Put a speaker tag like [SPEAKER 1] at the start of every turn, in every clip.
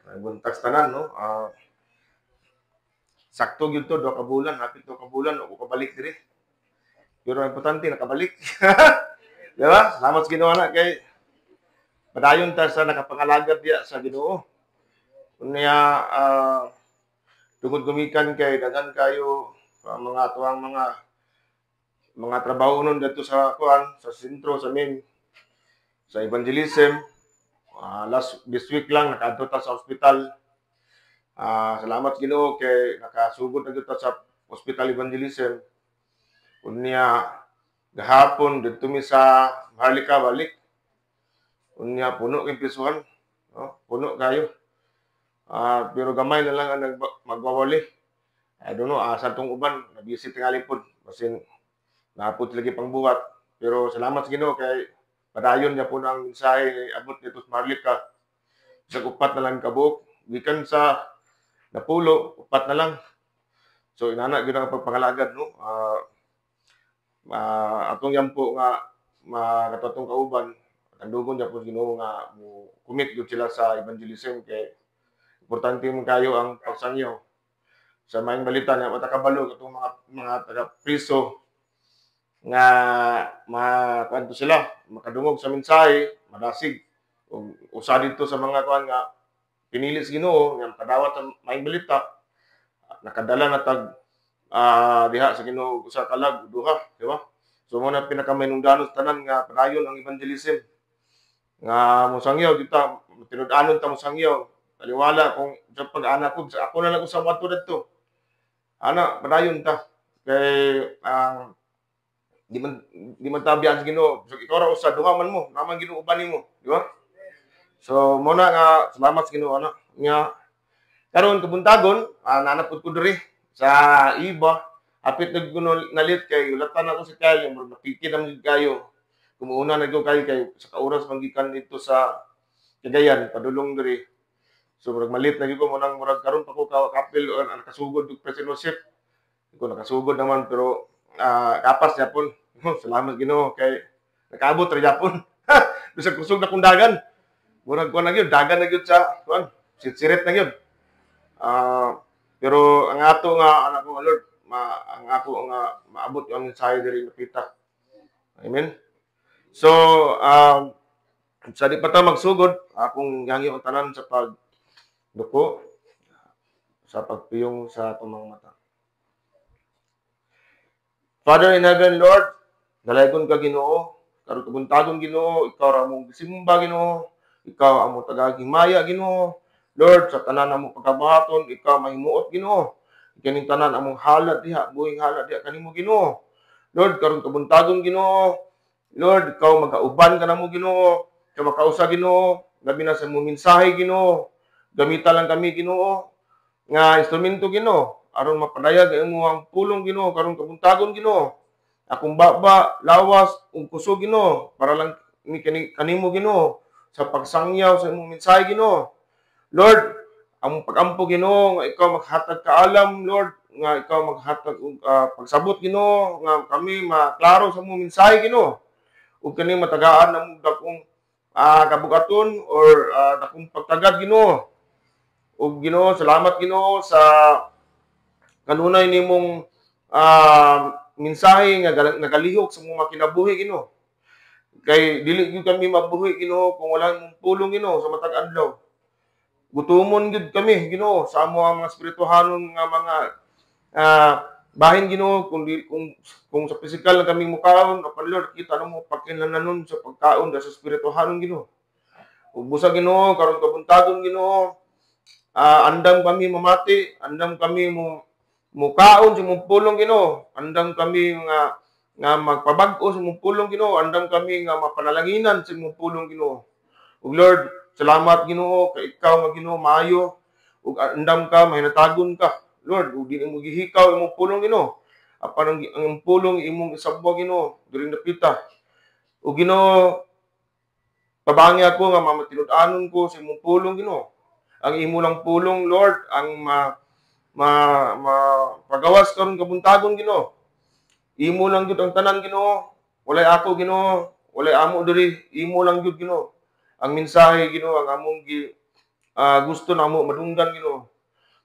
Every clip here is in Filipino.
[SPEAKER 1] Buntags tanan, no? Sakto gyud to, 2 ka bulan, hapit 2 ka bulan, o kabalik diri. Pero ang importante, nakabalik. Di ba? Salamat sa Ginoo na kay padayon ta sa nakapangalagad diya sa Ginoo. Unya, tungod gumikan kay daghan kayo mga tuwang mga trabaho nun dito sa kuan sa sentro sa main sa evangelism. This week lang nakaadto ta sa ospital. Salamat Ginoo kay nakasugod na kita sa hospital evangelism. Unya gahapon dito mi sa Maharlika balik. Unya puno kay pisuhan, no? Puno kayo. Pero gamay na lang ang magwawali. I don't know, sa tong uban na-busy tingali pod basin napot lagi pang buhat. Pero salamat sa Ginoo kay padayon niya po ang mensahe abot dito sa Maharlika. Sa upat na lang kabuok gikan sa napulo, upat na lang. So inana gyud ang pagpangalagad, no? Atong yampo nga makatotong kauban, ang dugon niya po Ginoo nga mo commit gyud sila sa evangelism kay importante man kayo ang pagsangyo. Sa maayong balita nga matakabalo katong mga taga-priso nga makanto sila, makadungog sa mensahe, madasig. Usa dito sa mga kuan nga pinili sa Ginoo nga makadawat sa maayong balita, nakadala na tag diha sa Ginoo usa kalag duha, di ba? So mo na pinakamainungdanon tanan nga padayon ang evangelism. Nga mosangyaw kita, tinud-anon ta mosangyaw. Taliwala kung sa pag-anak ko, ako na lang usang wato dito. Ana, padayon ta. Kay di man tabian sa Ginoo. So ikaw ra usa duha man mo, naman Ginoo uban nimo, di ba? So mo na nga salamat sa Ginoo ana. Nya karon kabuntagon, nanapod ko diri sa iba. Apit nagkuno nalit kay ulatan ako sa kayo, murag nakikinam gid kayo. Kumuuna na kayo kay sa kauras manggikan dito sa Cagayan, padulong diri. So murag malit na gyud ko munang murag karon pa ko kapil nakasugod og presidenship. Ko nakasugod naman pero kapas yapon. Salamat Ginoo kay nakaabot ra yapon. Bisag kusog na kong dagan. Murag ko na gyud dagan na gyud sa kuan. Sitsirit na gyud. Pero ang ato nga anak ko Lord, ang ako nga maabot yung mensahe diri napita. Amen. So sa di pa ta magsugod, akong yangi ang tanan sa pagduko sa pagpiyong sa tumang mata. Father in heaven, Lord, dalaygon ka Ginoo, karon kabuntagon Ginoo, ikaw ra mong gisimba Ginoo, ikaw ang mo tagagimaya Ginoo. Lord, sa tanan among pagkabaton, ikaw mahimuot Ginoo. Kaning tanan among halad diha, buhing halad diha kanimo Ginoo. Lord, karon kabuntagon Ginoo. Lord, ikaw magauban ka namo Ginoo. Ikaw makausa Ginoo, labi na sa imong mensahe Ginoo. Gamita lang kami Ginoo nga instrumento Ginoo aron mapadayag ang imong pulong Ginoo karon kabuntagon Ginoo. Akong baba, lawas ug kusog Ginoo para lang ni kanimo Ginoo sa pagsangyaw sa imong mensahe Ginoo. Lord, ang pagampo Ginoo nga ikaw maghatag kaalam Lord nga ikaw maghatag og pagsabot Ginoo nga kami maklaro sa imong mensahe Ginoo. Ug kani matagaan namo dakong kabugaton or dakong pagtagad Ginoo. Ug Ginoo, salamat Ginoo sa kanunay nimong mensahe nga nagalihok sa mga kinabuhi Ginoo. Kay dili gyud kami mabuhi Ginoo kung wala imong pulong Ginoo sa matag adlaw. Gutumon gyud kami Ginoo sa amo mga espirituhanon nga mga bahin Ginoo kung sa physical lang kami mukaon apan Lord kita mo pakinahanglanon sa pagkaon sa espirituhanon Ginoo. Ug busa Ginoo karon kabuntagon Ginoo, andam kami mamati, andam kami mukaon sa imong pulong Ginoo, andam kami nga magpabag-o sa imong pulong Ginoo, andam kami nga mapanalanginan sa imong pulong Ginoo. Ug Lord, salamat Ginoo kay ikaw nga Ginoo maayo ug andam ka mahinatagon ka. Lord, ug di mo gihikaw imong pulong Ginoo. Apan ang pulong imong isabwa Ginoo diri napita. Ug Ginoo, pabangi ako nga mamatinud-anon ko sa imong pulong Ginoo. Ang imo lang pulong Lord ang pagawas karon kabuntagon Ginoo. Imo lang gyud ang tanan Ginoo. Walay ako Ginoo, walay amo diri, imo lang gyud Ginoo. Ang mensahe Ginoo ang among gusto na mo madunggan Ginoo.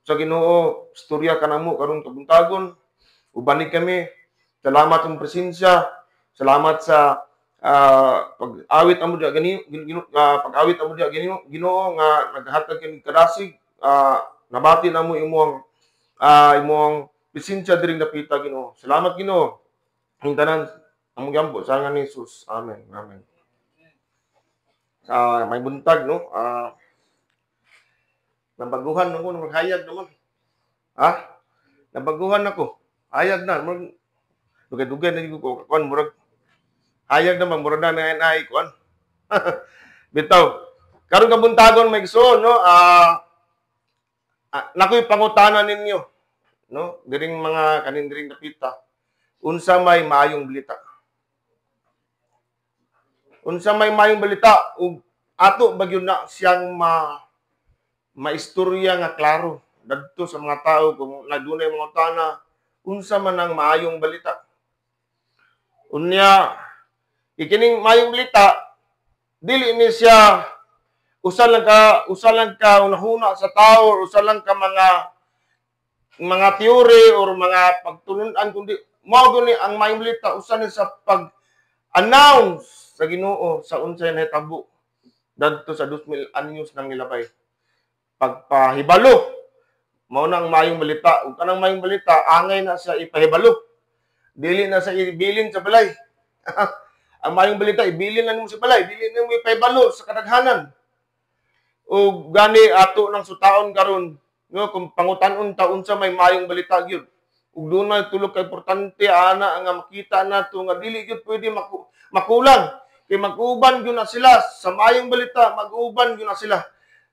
[SPEAKER 1] Sa Ginoo, istorya ka namo karon kabuntagon. Ubani kami. Salamat sa presensya. Salamat sa pag-awit amo diha pag-awit amo diha Ginoo nga naghatag kami kadasig. Nabati namo imong presensya diri napita Ginoo. Salamat Ginoo. Ang tanan among gampo sa ngalan ni Jesus. Amen. Amen. May buntag no. Nabaguhan ako nang hayag naman. Nabaguhan ako. Hayag na. Dugay-dugay na ko kuan murag hayag naman murag na naay kuan. Bitaw. Karon kabuntagon may igsoon no. Nakoy pangutana ninyo no. Diring mga kanindiring napita. Unsa may maayong balita? Unsa may maayong balita ug ato bagyo na siyang maistorya nga klaro dadto sa mga tao kung nadunay mga tana unsa man ang maayong balita. Unya ikining maayong balita dili ni siya usa lang ka unahuna sa tao or usa lang ka mga teori or mga pagtulunan kundi mao gani ang maayong balita usa ni sa pag-announce sa Ginoo sa unsay nahitabo dadto sa 2000 anyos nang nilabay. Pagpahibalo mao nang maayong balita ug kanang maayong balita angay na sa ipahibalo dili na sa ibilin sa balay. Ang maayong balita ibilin na nimo sa balay dili nimo ipahibalo sa kadaghanan ug gani ato nang sutaon karon no kung pangutan-on ta unsa may maayong balita gyud ug dunay tulo ka importante ana nga makita nato nga dili gyud pwede makulang kay mag-uban gyud na sila sa maayong balita mag-uban gyud na sila.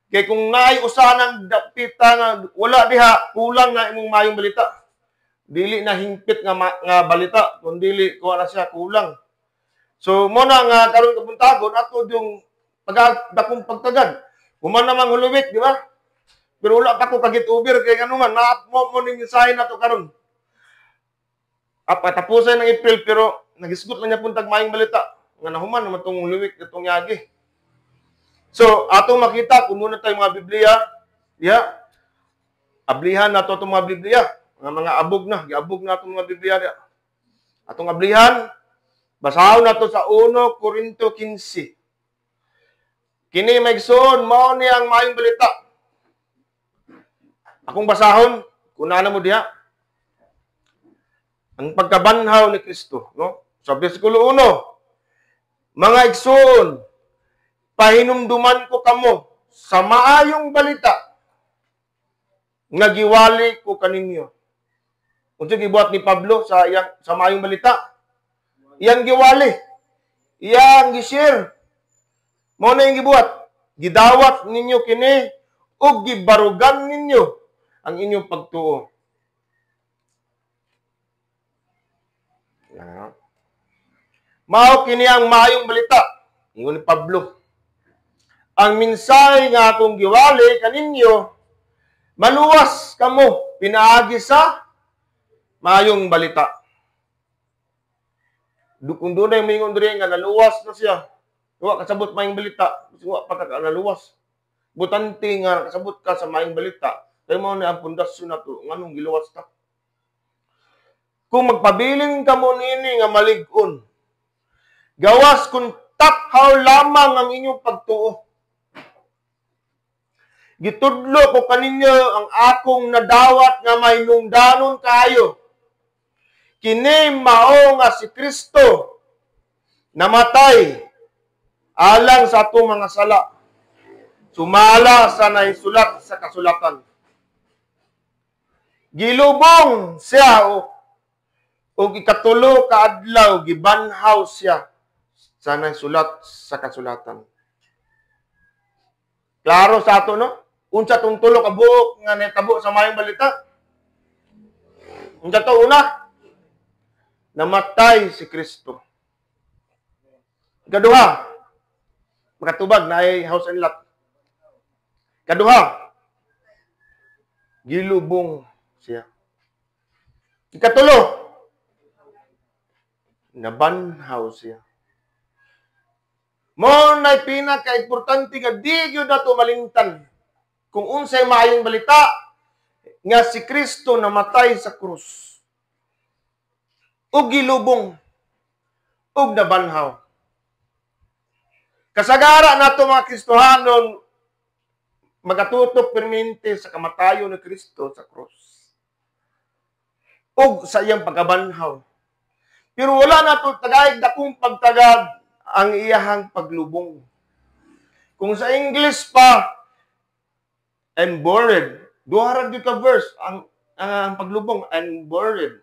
[SPEAKER 1] Kaya kung naay usanang dapita nga wala diha, kulang na imong maayong balita. Dili na hingpit nga balita, kung dili kuha na siya kulang. So mo na nga karon kabuntagon ato yung dakong pagtagad. Human namang huluwit, di ba? Pero wala pa ko kagit-uber kay ano man, mo ning mensahe na to karon. Tapusan ng April pero nagisgot lang niya puntag maayong balita. Nga nahuman naman tong huluwit itong yagi. So, atong makita, kung muna tayo mga Biblia, ablihan na ito itong mga Biblia. Mga abog na, giabog na itong mga Biblia. Atong ablihan, basahon na ito sa 1 Corinto 15. Kini maigsoon, mao ni ang maayong balita. Akong basahon, kunana mo diha, ang pagkabanhaw ni Kristo. No? Sa versikulo 1, mga igsoon, pahinumduman ko kamo sa maayong balita nga giwali ko kaninyo. Unsa gibuhat ni Pablo sa maayong balita? Iyang giwali. Iyang gi-share. Mao na yung gibuhat. Gidawat ninyo kini ug gibarugan ninyo ang inyong pagtuo. Mao kini ang maayong balita. Ingon ni Pablo. Ang mensahe nga akong giwali kaninyo, maluwas kamo pinaagi sa maayong balita. Kung doon ay mingon diri nga naluwas na siya, wa kasabot maayong balita, wa pa ka naluwas. Butante nga kasabot ka sa maayong balita, kay mao na ang pundasyon nato nganong giluwas ta. Kung magpabilin kamo nini nga malig-on, gawas kung takhaw lamang ang inyong pagtuo. Gitudlo ko kaninyo ang akong nadawat nga mahinungdanon kayo. Kini mao nga si Kristo namatay alang sa atong mga sala. Sumala sa naisulat sa kasulatan. Gilubong siya o ikatulo ka adlaw gibanhaw siya sa naisulat sa kasulatan. Klaro sa ato no? Unsa tong tulo ka buok nga nahitabo sa maayong balita? Unsa to una? Namatay si Kristo. Ikaduha, makatubag na ay house and lot. Ikaduha, gilubong siya. Ikatulo, nabanhaw siya. Mo na pinaka-importante nga di gyud nato malingtan. kung unsay maayong balita nga si Kristo namatay sa krus ug gilubong ug nabanhaw. Kasagara nato mga Kristohanon magatutok permente sa kamatayon ni Kristo sa krus ug sa iyang pagkabanhaw. Pero wala nato tagay dakong pagtagad ang iyahang paglubong. Kung sa English pa, and buried. Duha ra gyud ka verse ang paglubong and buried.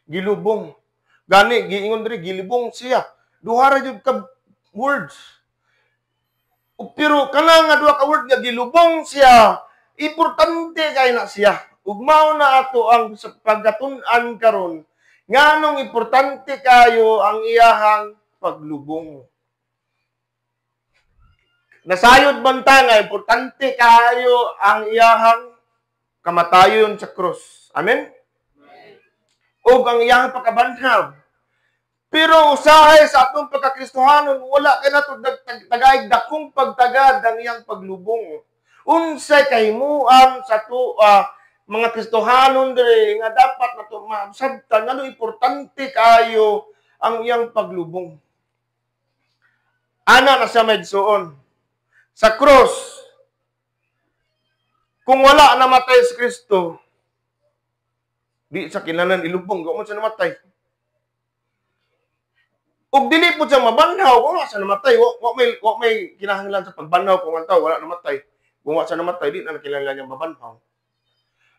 [SPEAKER 1] Gilubong. Gani giingon diri gilubong siya. Duha ra gyud ka words. Pero kana nga duha ka word nga gilubong siya, importante kay na siya. Ug mao na ato ang pagkatun-an karon nganong importante kayo ang iyahang paglubong. Nasayod banta nga importante kayo ang iyahang kamatayon sa krus. Amen? O ang iyahang pagkabanhaw. Pero usahay sa atong pagkakristohanon, wala ka na ito tagaig dakong pagtagad ang iyang paglubong. Unsay kahimuan sa to mga kristohanon dire nga dapat na ito masabtan nga importante kayo ang iyang paglubong. Ana na sa medsoon. Sa cross, kung wala namatay si Kristo, di sa kinanan ilubong, kung siya namatay. Ug dili po siya mabanhaw, kung wala siya namatay, wala may kinahanglan sa pagbanhaw kung ang tao wala namatay. Kung wala siya namatay, di na kinahanglan niya mabanhaw.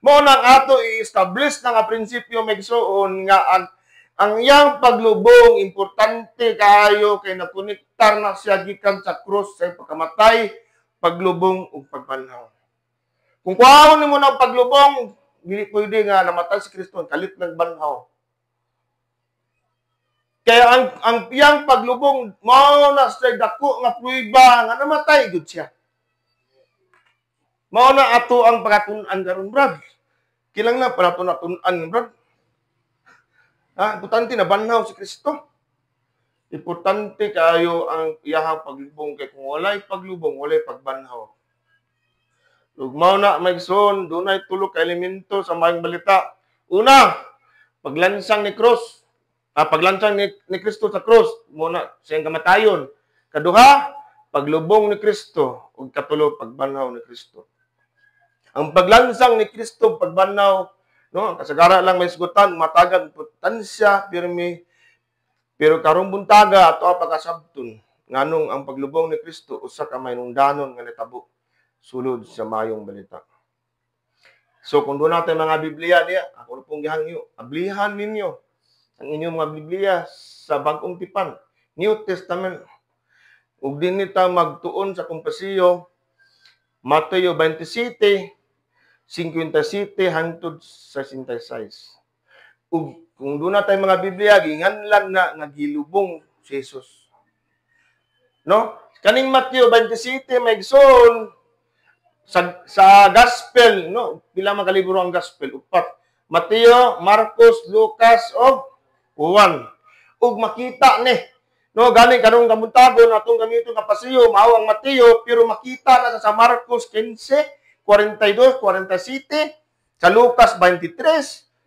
[SPEAKER 1] Mao nang ato i-establish na nga prinsipyo megsoon nga ang iyang paglubong importante kayo kay nakonektar na siya gikan sa krus sa pagkamatay, paglubong ug pagbanhaw. Kung kuhaon nimo na paglubong, dili pwede nga namatay si Kristo kalit nagbanhaw. Kaya ang iyang paglubong mao na sa dako nga prueba nga namatay gud siya. Mao na ato ang pagkatun-an karon, brad. Kilang na para to natun-an, brad. Importante na banhaw si Kristo. Importante kayo ang iyahang paglubong kay kung walay paglubong, walay pagbanhaw. Lugmaw na maigsoon, dunay tulo ka elemento sa maayong balita. Una, paglansang ni Krus. Paglansang ni Kristo sa krus, muna siyang kamatayon. Kaduha, paglubong ni Kristo ug katulo pagbanhaw ni Kristo. Ang paglansang ni Kristo pagbanhaw, no, kasagara lang may sigutan, matagan importansya pirmi pero karong buntaga ato pagkasabton nganong ang paglubong ni Kristo usa ka mahinungdanon nga nitabo sulod sa maayong balita. So kung doon natin mga Biblia diya, ako pong gihangyo, ablihan ninyo ang inyong mga Biblia sa Bagong Tipan, New Testament. Ug dinhi ta magtuon sa kumpasiyo Mateo 27 57 hangtod sa 66. Ug kung doon na tayo mga Biblia, ginganlan na nga gilubong si Jesus. No? Kaning Mateo 27 maigsoon sa gospel, no? Pila man ka libro ang gospel? 4. Mateo, Marcos, Lucas, ug Juan. Ug makita ni, no, galing kanong kabuntagon atong gamito nga pasiyo mao ang Mateo, pero makita na sa Marcos 15 42, 47, sa Lucas 23,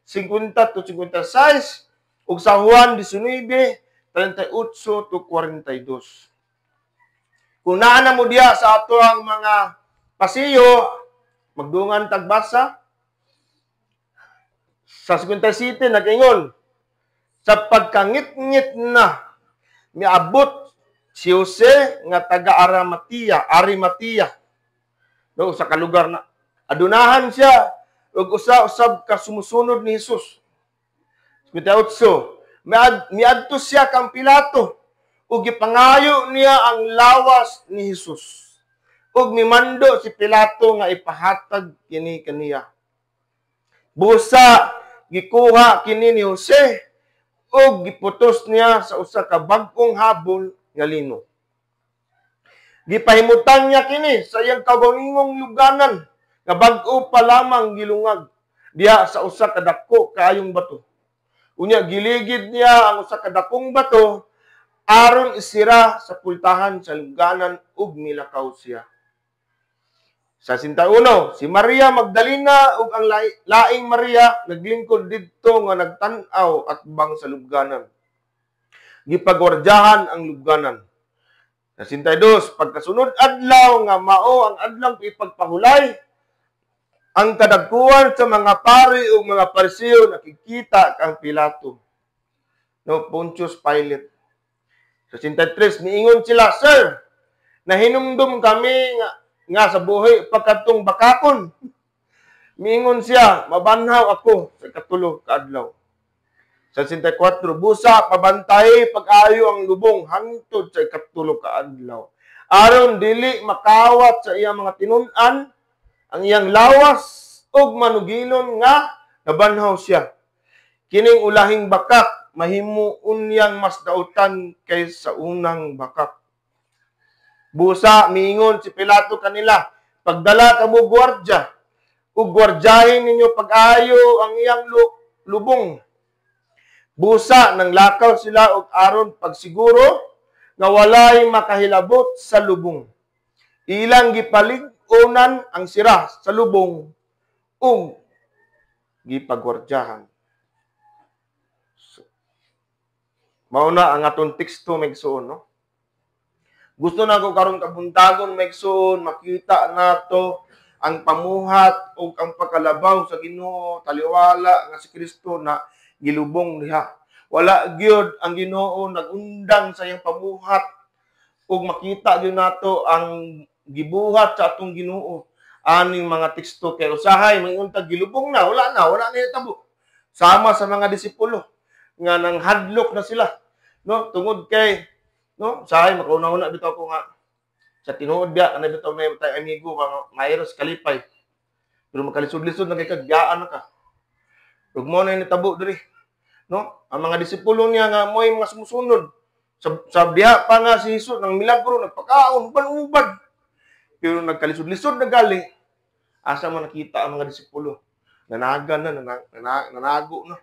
[SPEAKER 1] 50 to 56, ug sa Juan 19, 38 to 42. Kung naa na mo diya sa ato ang mga pasiyo, magdungan tagbasa. Sa 57, nag-ingon, sa pagkangit-ngit na, miabot si Jose nga taga Arimatia, no, sa kalugar na adunahan siya ug usa-usab ka sumusunod ni Hesus. 58. Miadto siya kang Pilato ug gipangayo niya ang lawas ni Hesus. Ug mimando si Pilato nga ipahatag kini kaniya. Busa gikuha kini ni Jose ug giputos niya sa usa ka bag-ong habol nga lino. Gipahimutan niya kini sa iyang kagawingong luganan nga bag-o pa lamang gilungag diha sa usa ka dako kaayong bato. Unya giligid niya ang usa ka dakong bato aron isira sa pultahan sa luganan ug milakaw siya. Sa 61, si Maria Magdalena ug ang laing Maria naglingkod didto nga nagtan-aw at bang sa lubganan. Gipagwardyahan ang lubganan. Sa 62, pagkasunod adlaw nga mao ang adlaw ipagpahulay, ang kadagkuhan sa mga pari o mga Pariseo nakikita kang Pilato. No, Pontius Pilate. Sa 63, miingon sila, Sir, nahinumdum kami nga sa buhay pagkatong bakakon. Miingon siya, mabanhaw ako sa katulo kaadlaw. Sa 64, busa pabantay pag-ayo ang lubong hangtod sa katulo kaadlaw. Aron dili makawat sa iyang mga tinun-an ang iyang lawas ug manugilon nga nabanhaw siya. Kining ulahing bakak mahimuon niyang mas dautan kaysa unang bakak. Busa miingon si Pilato kanila, pagdala kamo gwardya ug gwardyahin ninyo pag-ayo ang iyang lubong. Busa nang lakaw sila og aron pagsiguro nga walay makahilabot sa lubong. Ilang gipalig-unan ang sira sa lubong ug gipagwardyahan. Mao na ang atong teksto megsuon, no? Gusto na ko karon kabuntagon megsuon, makita nato ang pamuhat ug ang pagkalabaw sa Ginoo, taliwala nga si Kristo na gilubong diha. Wala gyud ang Ginoo nagundang sa iyang pamuhat ug makita gyud nato ang gibuhat sa atong Ginoo. Aning mga teksto kay usahay manguntag gilubong na, wala na hitabo. Sama sa mga disipulo nga nang hadlok na sila, no? Tungod kay no, sahay makauna-una bitaw ko nga sa tinuod biya ana bitaw may tay amigo nga mayros kalipay. Pero makalisod-lisod na kay kagyaan na ka. Ug mo na nitabo diri, no? Ang mga disipulo niya nga mo'y mga sumusunod sa biya pa nga si Jesus nang milagro nagpakaon uban-uban. Pero nagkalisod-lisod na gali, asa man nakita ang mga disipulo. Nanagan na, nanago na.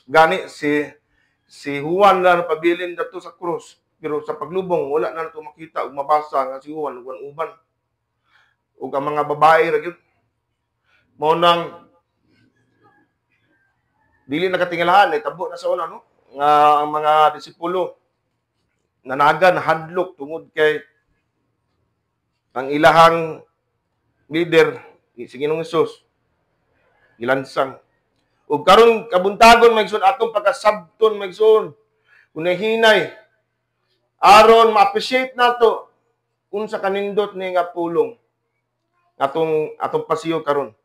[SPEAKER 1] Gani si Juan na pabilin dato sa krus. Pero sa paglubong, wala na ito makita o mabasa nga si Juan, uban-uban. O ang mga babae, ragyod. Mo nang dili nakatingalahan, tabo na sa una, no? Nga ang mga disipulo, nanagan, hadlok, tungod kay ang ilahang leader, si Ginoong Hesus, ilansang. O karon kabuntagon, magsun atong pagkasabton, magsun, unahinay, aron ma-appreciate nato unsa kanindot ni nga pulong atong pasiyo karon.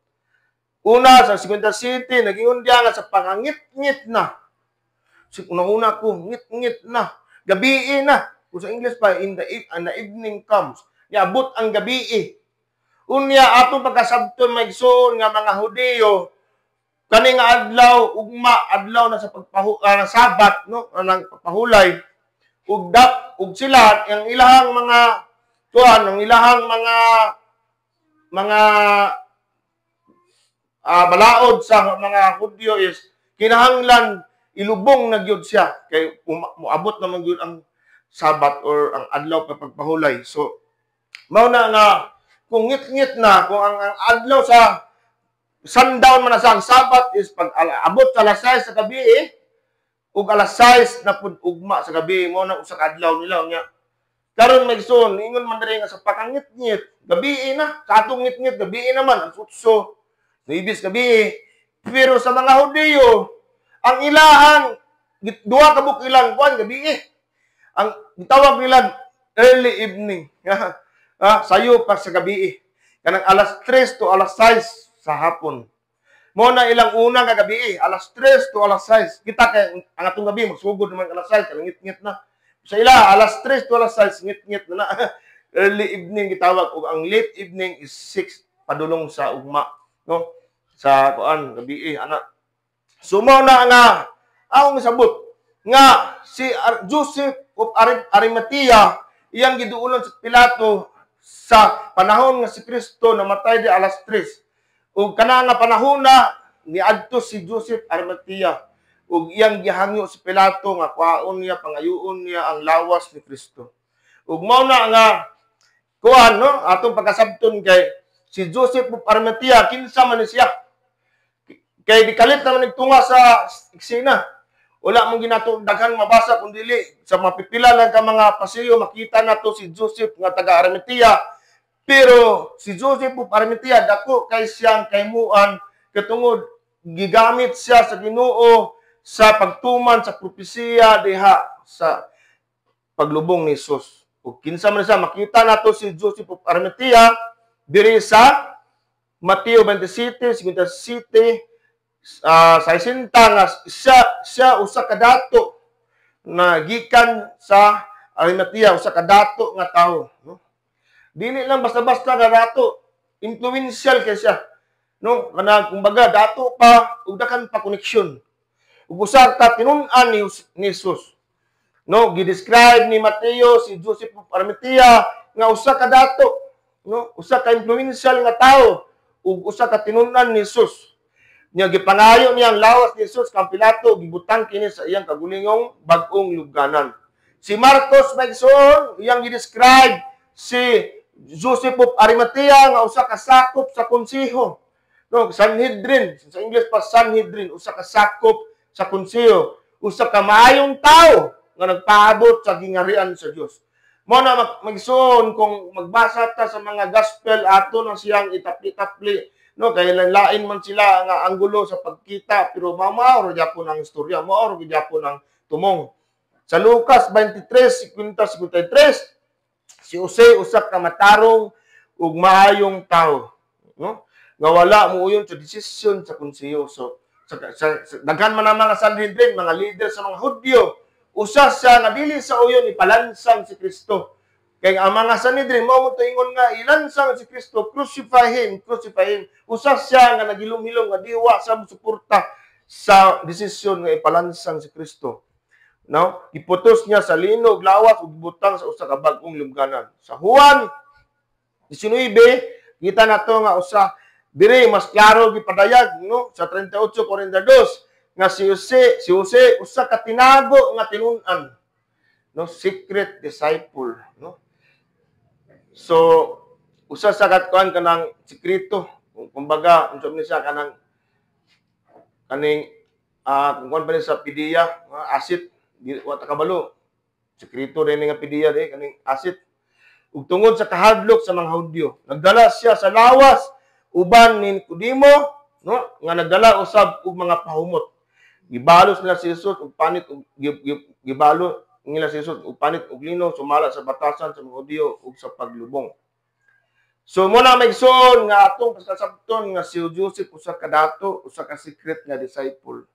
[SPEAKER 1] Una sa 50 City nagingon diya nga sa pangangit-ngit na. Una ko ngit-ngit na, gabi na. Kung sa English pa in the evening comes. Niabot ang gabi. Unya atong pagkasabton maigsoon nga mga Hudiyo kani nga adlaw ugma adlaw na sa Sabat, no, nang pagpahulay ug sila ang ilahang mga ang ilahang mga balaod sa mga Hudyo is kinahanglan ilubong na gyud siya kay moabot naman gyud ang Sabat or ang adlaw pa pagpahulay. So mao na nga kung ngit-ngit na kung ang adlaw sa sundown man na sa ang Sabat is pag abot sa alas 6 sa gabi ug alas 6 na pud ugma sa gabi mo na usa ka adlaw nila nya. Karon magson ingon man diri nga sa pakangit-ngit, gabi na, sa atong ngit-ngit gabi naman ang sutso. Nibis gabi. Pero sa mga Hudiyo, ang ilahang duha ka bukilang buwan gabi ang gitawag nila early evening. Sayo pa sa gabi. Kanang alas 3 to alas 6 sa hapon. Mo na ilang unang kagabi, alas 3 to alas 6. Kita kay ang atong gabi magsugod naman alas 6, ngit-ngit na. Sa ila alas 3 to alas 6, ngit-ngit na. Early evening gitawag ug ang late evening is 6 padulong sa ugma, no? Sa kuan gabi ana. Sumaw na nga ang sabot nga si Joseph of Arimathea iyang giduolon sa Pilato sa panahon nga si Kristo namatay di alas 3. Ug kana nga panahon na niadto si Joseph Arimathea ug iyang gihangyo si Pilato nga kuhaon niya pangayoon niya ang lawas ni Kristo. Ug mao na nga kuan no atong pagkasabton kay si Joseph of Arimathea, kinsa man ni siya. Kay di kalit naman nagtunga sa eksena. Wala mong ginatugdagan mabasa kung dili sa mapipila lang ka mga pasilyo makita nato si Joseph nga taga Arimathea. Pero si Joseph of Arimathea dako kay siyang kaymuan katungod gigamit siya sa Ginoo sa pagtuman sa propesiya diha sa paglubong ni Jesus. Ug kinsa man siya makita nato si Joseph of Arimathea diri sa Mateo 27:57 sa 60 nga siya usa ka dato na gikan sa Arimathea, usa ka dato nga tawo, no? Dili lang basta-basta nga dato, influential kay siya, no? Kana kumbaga dato pa ug dakan pa koneksyon. Ug usa ka tinun-an ni Jesus, no? Gi-describe ni Mateo si Joseph of Arimathea nga usa ka dato, no? Usa ka influential nga tawo ug usa ka tinun-an ni Jesus. Niya gipangayo niya ang lawas ni Jesus kang Pilato gibutang kini sa iyang kagulingong bag-ong lubganan. Si Marcos Magson iyang gi-describe si Joseph of Arimathea nga usa ka sakop sa konseho. No, Sanhedrin, sa English pa Sanhedrin, usa ka sakop sa konseho, usa ka maayong tao nga nagpaabot sa gingarian sa Dios. Mo na magsuon kung magbasa ta sa mga gospel ato na siyang itapli-tapli. No, kay lain man sila nga anggulo sa pagkita pero mamaoro gyapon ang istorya, maoro gyapon ang tumong. Sa Lucas 23:53, si Jose usa ka matarong ug maayong tawo, no? Nga wala muuyon sa desisyon sa konseyo. So daghan man ang mga Sanhedrin, mga leader sa mga Hudyo, usa siya nga dili sa uyon ipalansang si Kristo. Kaya ang mga Sanhedrin, mo ingon nga, ilansang si Kristo, crucify him, crucify him. Usa siya nga nagilom-hilom, nga diwa sa musuporta sa desisyon nga ipalansang si Kristo. No? Iputos niya sa linog, lawas, ug butang sa usa ka bag-ong lubganan. Sa Juan 19, kita na to nga usa, diri mas klaro gipadayag, no? Sa 38:42, nga si Jose, usa ka tinago nga tinun-an. No? Secret disciple, no? So, usa sa katkuan kanang sikreto. Kumbaga, unsa man siya kanang kaning kung pa sa pidiya, asit, wa ta kabalo. Sikreto rin nga pidiya di kaning asit. Ug tungod sa kahadlok sa mga Hudyo, nagdala siya sa lawas uban ni Nicodemo, no? Nga nagdala usab og mga pahumot. Gibalos nila si Jesus ug panit ug gibalo nila si Jesus ug panit ug lino sumala sa batasan sa mga Hudyo ug sa paglubong. So mo na maigsoon nga atong pasabton nga si Joseph usa ka dato, usa ka secret nga disciple.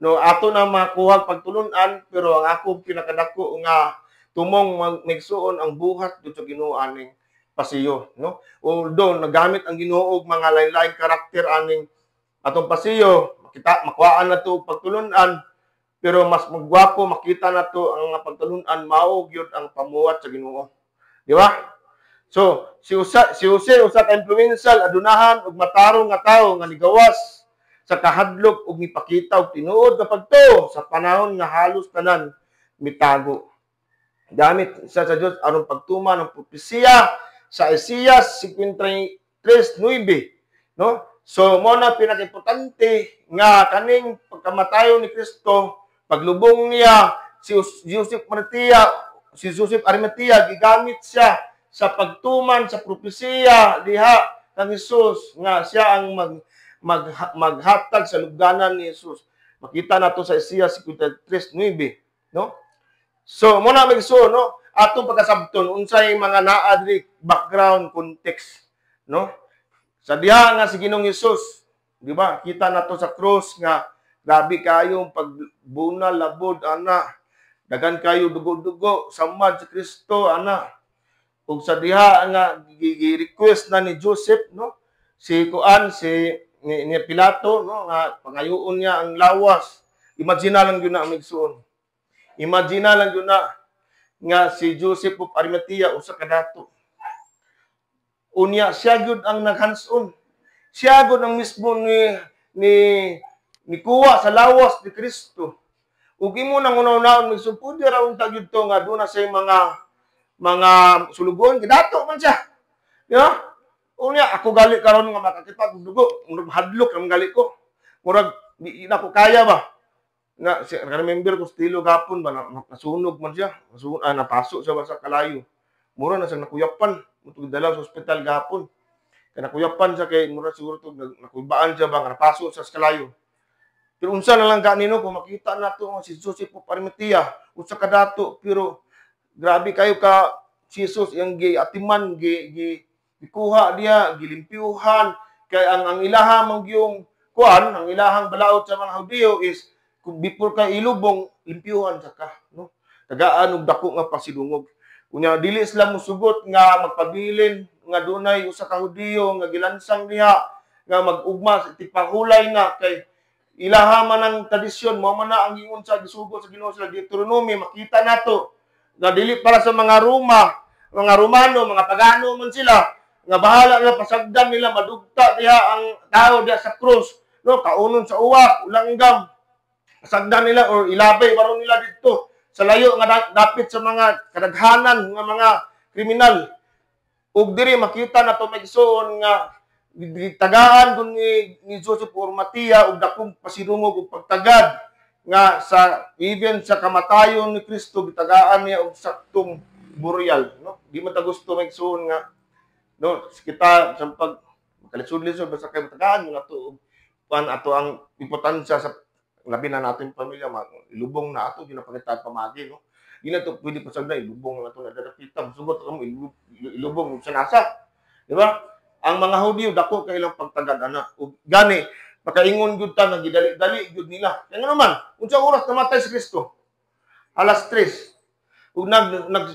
[SPEAKER 1] No, ato na makuha pagtulun-an pero ang ako pinakadako nga tumong maigsoon ang buhat dito sa Ginoo aning pasiyo, no? Although nagamit ang Ginoo og mga lain-laing karakter aning atong pasiyo, makuhaan na to pagtulun-an. Pero mas magwapo makita na to ang pagtulun-an mao gyud ang pamuwat sa Ginoo. Di ba? So, si Jose usa ka influential adunahan ug matarong nga tawo nga nigawas sa kahadlok ug nipakita og tinuod nga pagtuo sa panahon nga halos tanan mitago. Gamit sa Dios aron pagtuman ng propesiya sa Isaías 53:9, no? So, mo na pinaka-importante nga kaning pagkamatayon ni Kristo, paglubong niya si Joseph Arimathea gigamit siya sa pagtuman sa propesiya diha kang Hesus nga siya ang maghatag sa lubganan ni Jesus. Makita nato sa Isaías 53:9, no? So mo na magso, no? Atong pagkasabton unsay mga naa diri background context, no? Sa diha nga si Ginoong Hesus, di ba? Kita nato sa cross nga grabe kayo pagbunal labod ana. Dagan kayo dugo-dugo samad si Kristo ana. Ug sa diha nga gi-request na ni Joseph, no? Si ni Pilato, no, nga pangayoon niya ang lawas. Imagine lang yun na ang migsuon. Imagine lang yun na nga si Joseph of Arimathea usa ka dato. Unya siya gyud ang naghands-on. Siya gyud ang mismo ni kuha sa lawas ni Kristo. Ug imo nang una-unaon migsupod ra unta gyud to nga duna say mga sulugon, dato man siya. Di ba? Unya ako gali karon nga makakita og dugo, murag hadlok ang gali ko. Murag di na ko kaya ba. Na si remember ko estilo gapon ba nasunog man siya. Napasok siya ba sa kalayo. Mura na siya nakuyapan, mutug dala sa ospital gapon. Kaya nakuyapan siya kay mura siguro to nakubaan siya ba nga napasok siya sa kalayo. Pero unsa na lang ganino kung makita nato si Joseph of Arimathea, unsa ka dato pero grabe kayo ka Jesus yang atiman gikuha diya gilimpyuhan kay ang ilaha mang yung kuan ang ilahang balaod sa mga Hudiyo is kung before ka ilubong limpyuhan sa ka no tagaan og dako nga pasidungog unya dili sila mosugot nga magpabilin nga dunay usa ka Hudiyo nga gilansang diha nga mag-ugma sa tipahulay na kay ilaha man ang tradisyon mo man na ang ingon sa gisugo sa Ginoo sa Deuteronomy makita nato nga dili para sa mga mga Romano, mga Pagano man sila nga bahala na pasagdan nila madugta diha ang tao diha sa krus no kaunon sa uwak ulanggam pasagdan nila or ilabay baron nila didto sa layo nga dapit sa mga kadaghanan nga mga kriminal ug diri makita nato may igsoon nga tagaan kun ni Joseph Arimathea og dakong pasidungog ug pagtagad nga sa even sa kamatayon ni Kristo gitagaan niya og saktong burial no di man ta gusto magsuon nga no kita sa pag kalisod-lisod basta kay tagaan mo nato pan ato ang importansya sa labi na natin pamilya ilubong na ato ginapangita pamagi no di na to pwede pasagda ilubong na to na dadapitan sugot mo ilubong sa nasa di ba ang mga Hudiyo dako kay ilang pagtagad ana ug gani makaingon gud ta nga gidali-dali gud nila kaya naman unsa oras namatay si Kristo alas 3 ug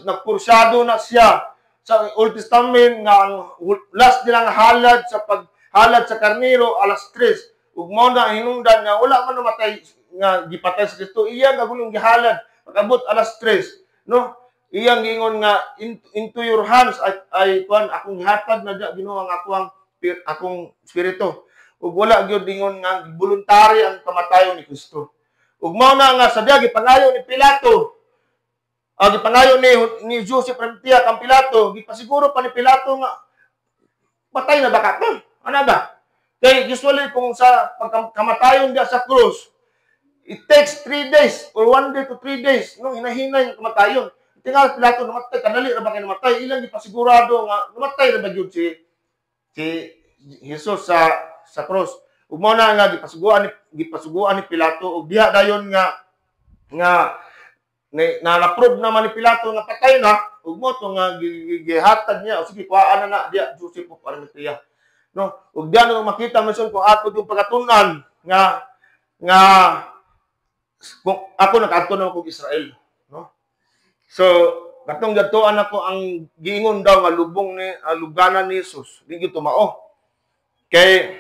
[SPEAKER 1] nagpursyado na siya sa Old Testament nga ang last nilang halad sa paghalad sa karnero alas 3 ug mao na hinungdan nga wala man namatay nga gipatay si Kristo iya nga gulong gihalad pagabot alas 3 no iyang gingon nga into your hands ay kuan akong gihatag na Ginoo ang akong spirito ug wala gyud ingon nga voluntary ang kamatayon ni Kristo ug mao na nga sa diha gipangayo ni Pilato gipangayo ni Joseph Arimathea kang Pilato gipasiguro pa ni Pilato nga patay na ba ka ana ba kay usually kung sa pagkamatayon diha sa krus it takes 3 days or 1 day to 3 days no hinahinay ang kamatayon tingal Pilato namatay kadali ra ba kay namatay ilang gipasigurado nga namatay ra ba gyud si Jesus sa cross ug mao na nga gipasuguan ni Pilato ug diha dayon nga na-approve naman ni Pilato nga patay na ug mo to nga gihatag niya o sige kuhaan na diha Joseph of Arimathea no ug diha no makita man kung ato yung pagatunan nga kung ako nag-adto na ko Israel no so katong gatuan ako ang giingon daw nga lubong ni luganan ni Jesus di gyud mao kay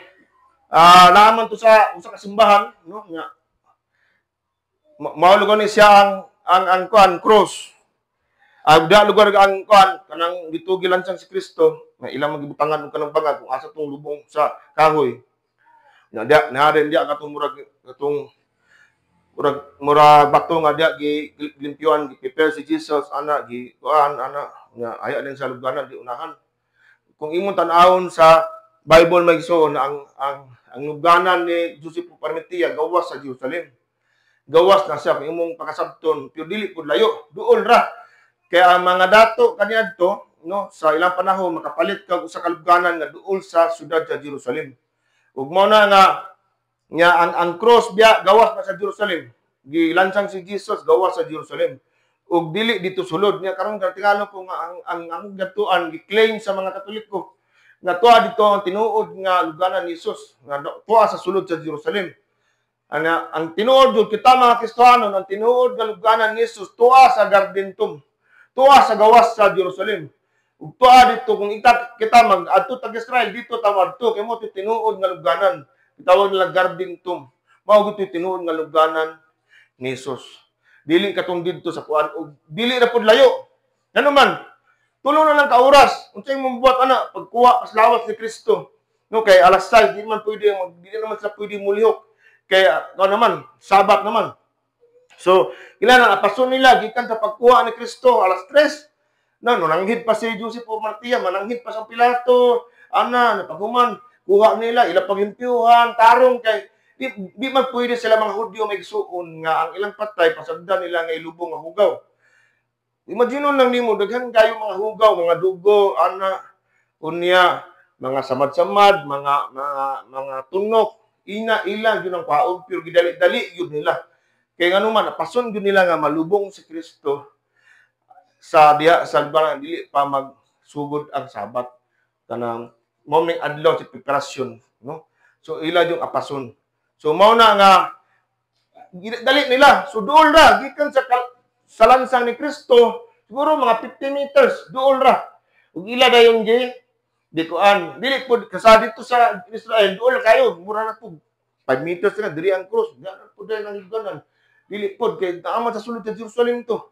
[SPEAKER 1] naman to sa usa ka simbahan no nga mao lugar ni siya ang kuan cross da lugar ang kuan kanang gitugi lansang si Kristo nga ilang magibutangan og kanang bangag kung asa tong lubong sa kahoy nya dia naaren dia katong murag bato nga dia gilimpyuan gi-prepare si Jesus ana kuan ana nya aya din sa luganan di unahan kung imong tan-awon sa Bible may igsoon ang luganan ni Joseph of Arimathea gawas sa Jerusalem gawas na siya kung imong pakasabton pero dili pud layo duol ra kaya ang mga dato kaniadto no sa ilang panahon makapalit kag usa ka luganan nga duol sa siyudad sa Jerusalem ug mao na nga ang cross biya gawas na sa Jerusalem gilansang si Jesus gawas sa Jerusalem ug dili dito sulod niya karon tingalo ko nga ang gatuan gi-claim sa mga Katoliko nga tuwa dito ang tinuod nga luganan ni Jesus nga tuwa sa sulod sa Jerusalem ang tinuod jud kita mga Kristiyano ang tinuod nga luganan ni Jesus tuwa sa Gardentum tuwa sa gawas sa Jerusalem ug tuwa dito kung kita mag-adto tag Israel dito tawadto kay mo tinuod nga luganan gitawag nila Gardentum mao gid tinuod nga luganan ni Jesus dili katong didto sa kuan ug dili ra pud layo ngano man tulo na lang ka oras unsay imong buhat ana pagkuha sa lawas ni Kristo no kay alas 6 di naman sila pwede mulihok kay naman sabat naman so ilan ang apason nila gikan sa pagkuha ni Kristo alas 3 no nanghid pa si Joseph of Arimathea mananghid pa sa Pilato ana napaguman kuha nila ila pagimpyuhan tarong kay di man pwede sila mga Hudyo may suon nga ang ilang patay pasagdan nila nga ilubong nga hugaw. Imagine lang nimo daghan kayo mga hugaw, mga dugo, ana unya, mga samad-samad, mga tunok, ina ila yun ang kwaon pero gidali-dali yun nila. Kay ngano man napason yun nila nga malubong si Kristo sa diha sa lugar dili pa magsugod ang Sabat kanang mao ning adlaw sa preparasyon, no? So ila yung apason. So mao na nga dali nila. So duol ra gikan sa lansang ni Kristo siguro mga 50 meters duol ra. Ug ila dayon di kuan dili pud kasa dito sa Israel duol kayo mura na pud 5 meters na diri ang cross. Diyan pud ang higanan. Dili pud kay tama sa sulod sa Jerusalem to.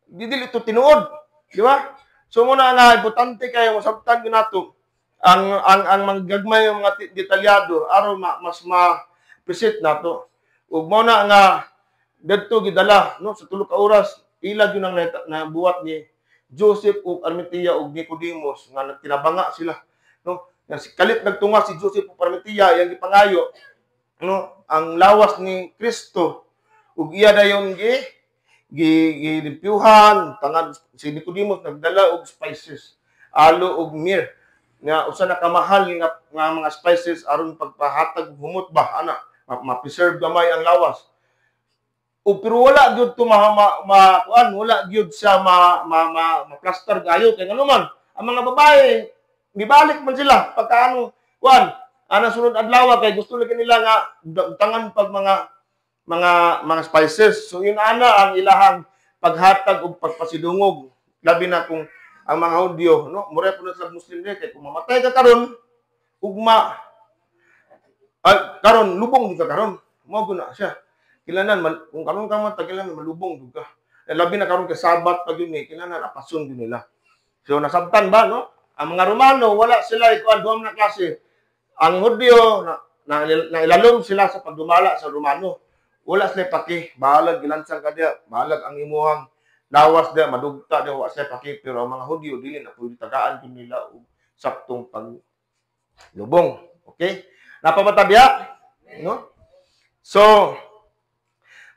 [SPEAKER 1] Dili ito tinuod, di ba? So muna nga importante kayo masabtan gyud nato ang manggagmay yung mga detalyado aron mas ma-appreciate nato. Ug mo na nga didto gidala no sa tulo ka oras ila gyud ang nabuhat ni Joseph ug Arimatea ug Nicodemus nga nagtinabanga sila no. Kalit nagtunga si Joseph ug Arimatea yang gipangayo no ang lawas ni Kristo ug iya dayon gilimpyuhan tangad si Nicodemus nagdala og spices alo og myrrh nga usa na kamahal nga mga spices aron pagpahatag humot ba ana ma-preserve gamay ang lawas o pero wala gyud to kuan wala gyud siya ma-plaster gayo kay ngano man ang mga babae gibalik man sila pagka ano kuan ana sunod adlaw kay gusto lagi nila nga tangan pag mga spices. So yun ana ang ilahang paghatag ug pagpasidungog labi na kung ang mga Hudyo no mura po na sa Muslim din kay kung mamatay ka karon ugma karon lubong ka karon mo guna siya kilanan kung karon ka man tagilan malubong ka labi na karon kay Sabat pag yun kilanan apason din nila. So nasabtan ba no ang mga Romano wala sila ikuan duha na klase ang Hudyo na ilalom sila sa pagdumala sa Romano. Wala sila paki, bahalag gilansang ka diya, bahalag ang imuhang lawas diya, madugta diya, wala sila paki, pero ang mga Hudyo, dili na pwede tagaan kung nila o saktong paglubong. Okay? Napamata diya? No? So,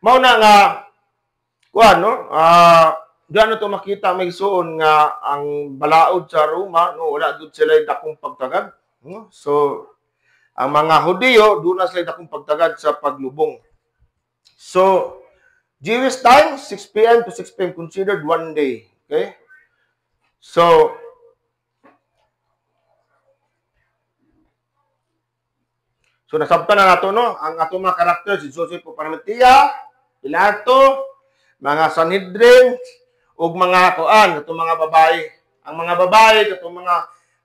[SPEAKER 1] mauna nga, kuha, no? Diyan na ito makita, may suon nga ang balaod sa Roma, no? Wala doon sila dakong pagtagad. No? So, ang mga Hudyo, doon na sila dakong pagtagad sa paglubong. So, Jewish time, 6 p.m. to 6 p.m. considered one day. Okay? So, nasabtan na nato no? Ang atong mga karakter, si Joseph ug Arimatea, Pilato, mga Sanhedrin, ug mga kuan, katong mga babae. Ang mga babae, katong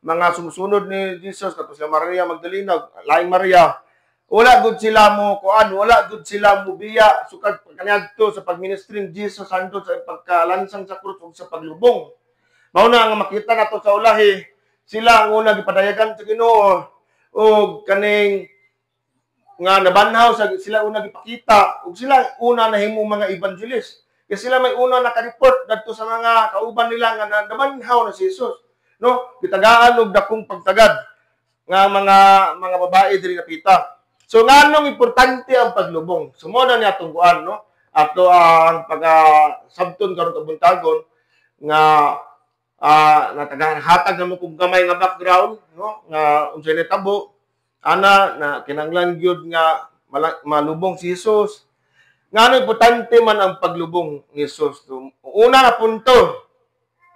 [SPEAKER 1] mga sumusunod ni Jesus, katong si Maria Magdalena, laing Maria, wala gud sila mo kuan, wala gud sila mo biya sukad kaniadto sa pagministry ni Jesus handot sa pagkalansang sa krus ug sa paglubong. Mao na nga makita nato sa ulahi, sila ang una gipadayagan sa Ginoo ug kaning nga nabanhaw sa sila una gipakita ug sila una nahimong mga evangelist. Kaya sila may una naka-report dadto sa mga kauban nila nga nabanhaw na si Jesus, no? Gitagaan og dakong pagtagad nga mga babae diri napita. So nganong importante ang paglubong. Sumo na niya tungguan no. Ato ang sabton karon kabuntagon nga natagahatag namo kung gamay nga background no nga unsay natabo ana na kinahanglan gyud nga malubong si Jesus. Ngano importante man ang paglubong ni Jesus. So, una na punto.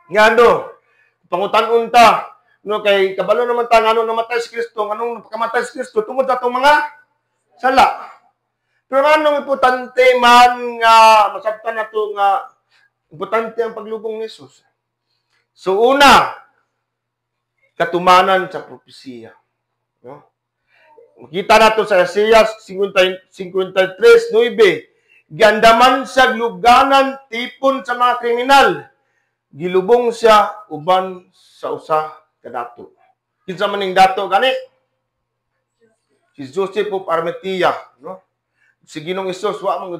[SPEAKER 1] Ngano pangutan-un ta no kay kabalo naman ta ngano namatay si Kristo nganong pagkamatay si Kristo tungod sa atong mga sala. Pero anong importante man nga masabtan nato nga importante ang paglubong ni Jesus. So una, katumanan sa propesiya. No? Makita nato sa Isaiah 53:9, giandaman sa luganan tipon sa mga kriminal. Gilubong siya uban sa usa ka dato. Kinsa man ning dato gani? Si Joseph ug Arimatea, no? Si Ginong Hesus wa man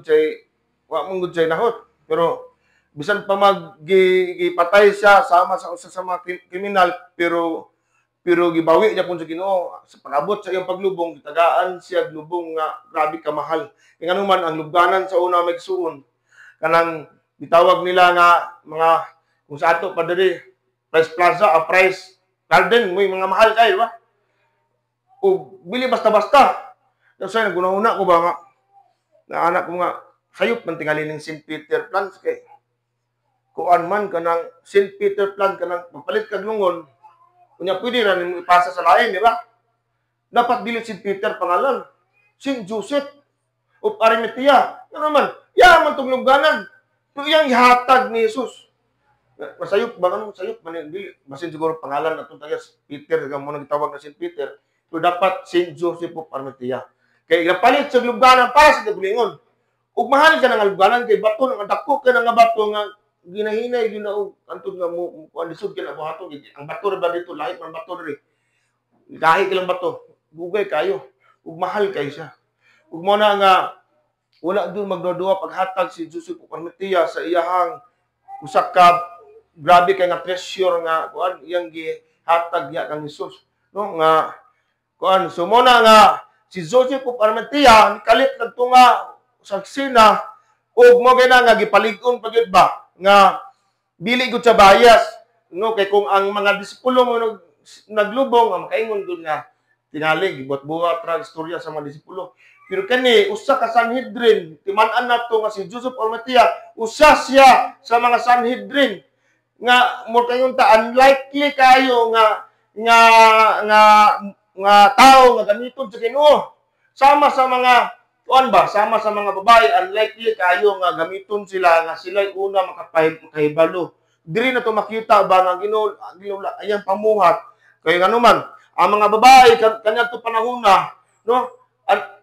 [SPEAKER 1] gud say nahot, pero bisan pa gipatay siya sama sa usa sa mga kriminal pero Pero gibawi niya po sa Ginoo sa pag-abot sa iyang paglubong, gitagaan siya lubong nga grabe kamahal. Kaya nga naman ang lubganan sa una may suon kanang bitawag nila nga mga kung sa ato pa diri Price Plaza a Price Garden may mga mahal kayo ba? O bili basta-basta. Kasi naguna-una ko ba nga na anak ko nga sayop man tingali ning St. Peter Plants kay kuan man kanang St. Peter Plant kanang mapalit kag lungon kunya pwede ra nimo ipasa sa lain, di ba? Dapat dili St. Peter pangalan. St. Joseph of Arimathea. Ano naman? Yaman tong lubganan. Ito iyang ihatag ni Jesus. Masayop ba ganun? Sayop man dili. Basin siguro pangalan atong taga Peter kag mo nagtawag na St. Peter. So dapat St. Joseph of Arimathea. Kay napalit sa lubganan para sa gabulingon. Ug mahal ka ng lubganan kay bato nga dako ka nga bato nga ginahinay ginaog antod nga mo kuan lisod ka na buhaton ang bato ba dito lahit man bato diri gahi ka lang bato gugay kayo ug mahal kay siya ug mo na nga wala doon magduduwa paghatag si Joseph of Arimathea sa iyahang usa ka grabe kay nga treasure nga kuan iyang gihatag niya kang Jesus no nga kuan so mo na nga si Joseph of Arimathea kalit kadto nga sa eksena ug mo gay na nga gipalig-on pagyud ba nga dili gud sa bias no kay kung ang mga disipulo mo naglubong ang makaingon gud nga tingali gibuhat-buhat ra istorya sa mga disipulo pero kani usa ka Sanhedrin timan-an nato nga si Joseph of Arimathea usa siya sa mga Sanhedrin nga mo kayon ta unlikely kayo nga tao nga gamiton sa Ginoo sama sa mga kuan ba sama sa mga babae unlikely kayo nga gamiton sila nga sila una makahibalo diri na to makita ba nga Ginoo ayang pamuhat kay nganuman ang mga babae kanya to panahona no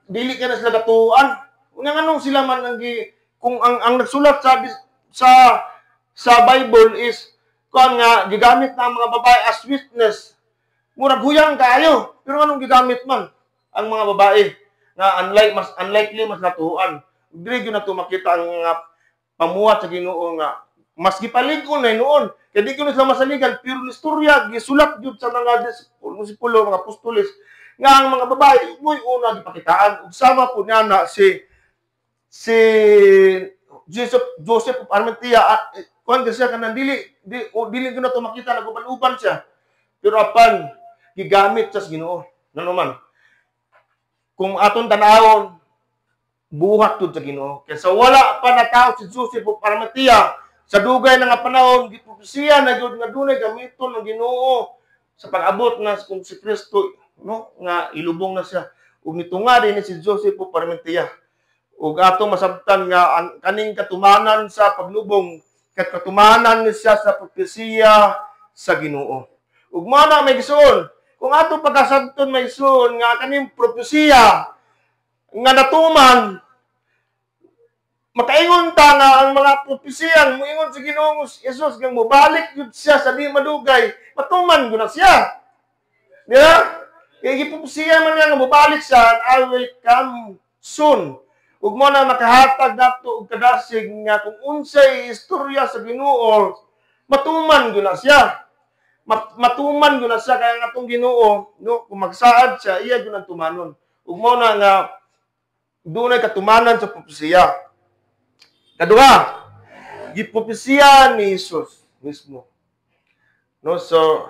[SPEAKER 1] dili ka na sila gatuan unya nganong sila man ang kung ang nagsulat sa Bible is kuan nga gigamit na ang mga babae as witness murag huyang kayo pero nganong gigamit man ang mga babae nga unlikely mas natuan. Diri gyud nato makita ang mga pamuhat sa Ginoo nga mas gipalig-on na noon. Kay di gyud sila masaligan pero istorya gisulat gyud sa mga disipulo, mga apostoles nga ang mga babae moy una gipakitaan ug sama po niya na si Joseph of Arimathea at kuan siya kanang dili gyud nato makita naguban-uban siya. Pero apan gigamit sa Ginoo. Ano man? Kung aton tanawon buhat tud sa Ginoo kaysa wala pa natao si Joseph of Arimathea sa dugay na nga panahon gipropesiya na gyud nga dunay gamiton ng Ginoo sa pag-abot nga kung si Kristo no nga ilubong na siya ug nitunga din si Joseph of Arimathea ug ato masabtan nga ang kaning katumanan sa paglubong ket katumanan ni siya sa propesiya sa Ginoo ug mao na may gisuon kung ato pagkasabton may sun nga kaning propesiya nga natuman makaingon ta nga ang mga propesiya moingon sa Ginoong Jesus nga mobalik gyud siya sa di madugay matuman gyud na siya di ba kay gipropesiya man nga mobalik siya I will come soon ug mo na makahatag nato og kadasig nga kung unsay istorya sa Ginoo matuman gyud na siya matuman gyud na siya kaya nga atong Ginoo no kung magsaad siya iya gyud ang tumanon ug mao na nga dunay katumanan sa propesiya kaduha gipropesiya ni Jesus mismo no so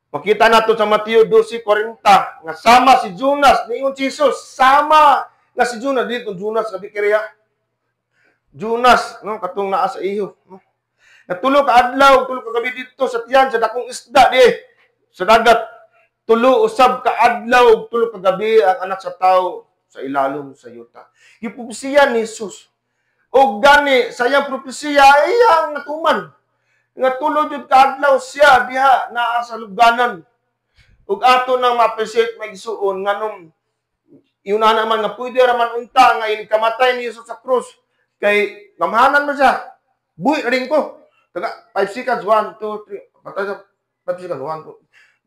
[SPEAKER 1] makita nato sa Mateo 12:40 nga sama si Jonas niingon si Jesus sama nga si Jonas dito Jonas nga Bikiriya Jonas no katong naa sa iyo no? Natulo ka adlaw, tulo ka gabi dito sa tiyan sa dakong isda di sa dagat. Tulo usab ka adlaw, tulo ka gabi ang anak sa tao sa ilalom sa yuta. Gipropesiya ni Jesus. O gani sa iyang propesiya iyang natuman. Nga tulo jud ka adlaw siya diha naa sa lubganan. Ug ato nang ma-appreciate may gisuon nganong iuna naman nga pwede ra man unta nga kamatay ni Jesus sa krus kay gamhanan mo siya. Buhi ring ko. Taga 5 seconds, 1, 2, 3. Patay sa 5 seconds, 1,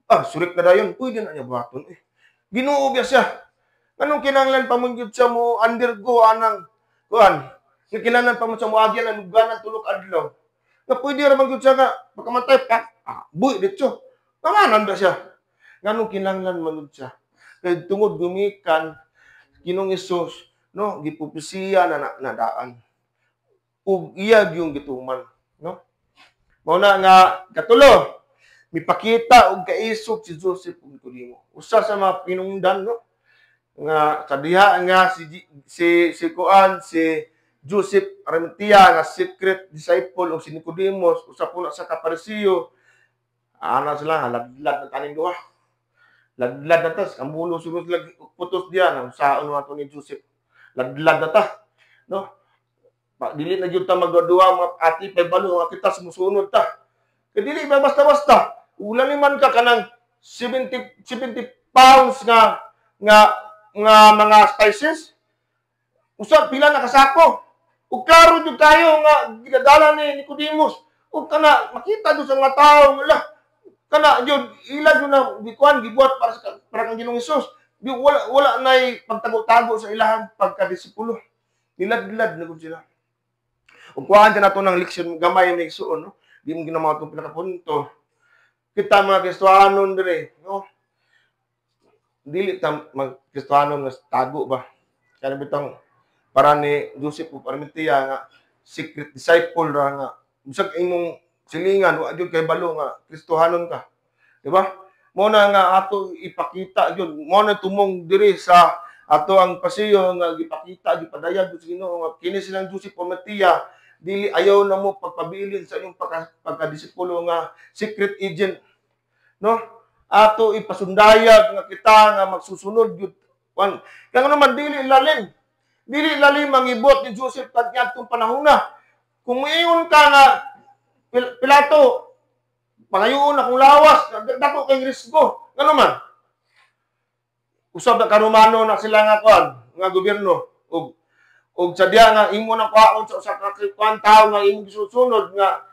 [SPEAKER 1] 2. Surik na dayon. Pwede na niya buhaton. Ginoo siya. Anong kinahanglan pa mo gyud siya mo undergo anang kuan? Kinahanglan pa mo siya mo agyan ang lubganan tulok adlaw. Na pwede ra man gyud siya nga pagkamatay pa. Buhi dito. Mamanan ba siya? Nganong kinahanglan manud siya? Kay tungod gumikan Ginoong Hesus, no, gipupisiya na nadaan. Ug iya yung gituman, no? Mao na nga katulo, mipakita og kaisog si Joseph ug Nicodemo. Usa sa mga pinungdan, no, nga sa diha nga si Joseph Arimatea nga secret disciple o si Nicodemus usa po na sa kaparisiyo. Ana sila nga ladlad ng kaning duha. Ladlad na tas kambulo sunod lag putos diyan ang saon nato ni Joseph. Ladlad na ta, no? Dili na jud ta magduduwa mga ati pay balo nga kita sumusunod ta. Kay dili ba basta-basta. Ulan ni man ka kanang 70 pounds nga mga spices. Usa pila na kasako. Ug klaro jud tayo nga gidadala ni Nicodemus. Ug kana makita do sa mga tawo wala kana jud ila jud na gikuan gibuhat para kang Ginoong Hesus. Di wala nay pagtago-tago sa ilahang pagkadisipulo. Nilad-lad na gud sila. Ug kuhaan ta nato ng leksyon gamay na igsuon, no? Di mo ginamaw itong pinakapunto. Kita mga Kristohanon dire, no? Dili ta mag-Kristohanon nga tago ba? Kaya bitang para ni Joseph ug Arimatea nga secret disciple ra nga bisag imong silingan wa jud kay balo nga Kristohanon ka. Di ba? Mo na nga ato ipakita jud. Mo na tumong diri sa ato ang pasiyo nga gipakita gipadayag sa Ginoo nga kini silang Joseph Arimatea dili ayaw na mo pagpabilin sa inyong pagkadisipulo nga secret agent, no? Ato ipasundayag nga kita nga magsusunod jud kang naman dili lalim ang ibot ni Joseph kadtong panahon na. Kung moingon ka nga Pilato pangayoon akong lawas dako kay risgo ngano man usab na karumano na sila nga kuan nga gobyerno ug sadya nga imo nang kaon sa usa ka tawo nga imong gisusunod nga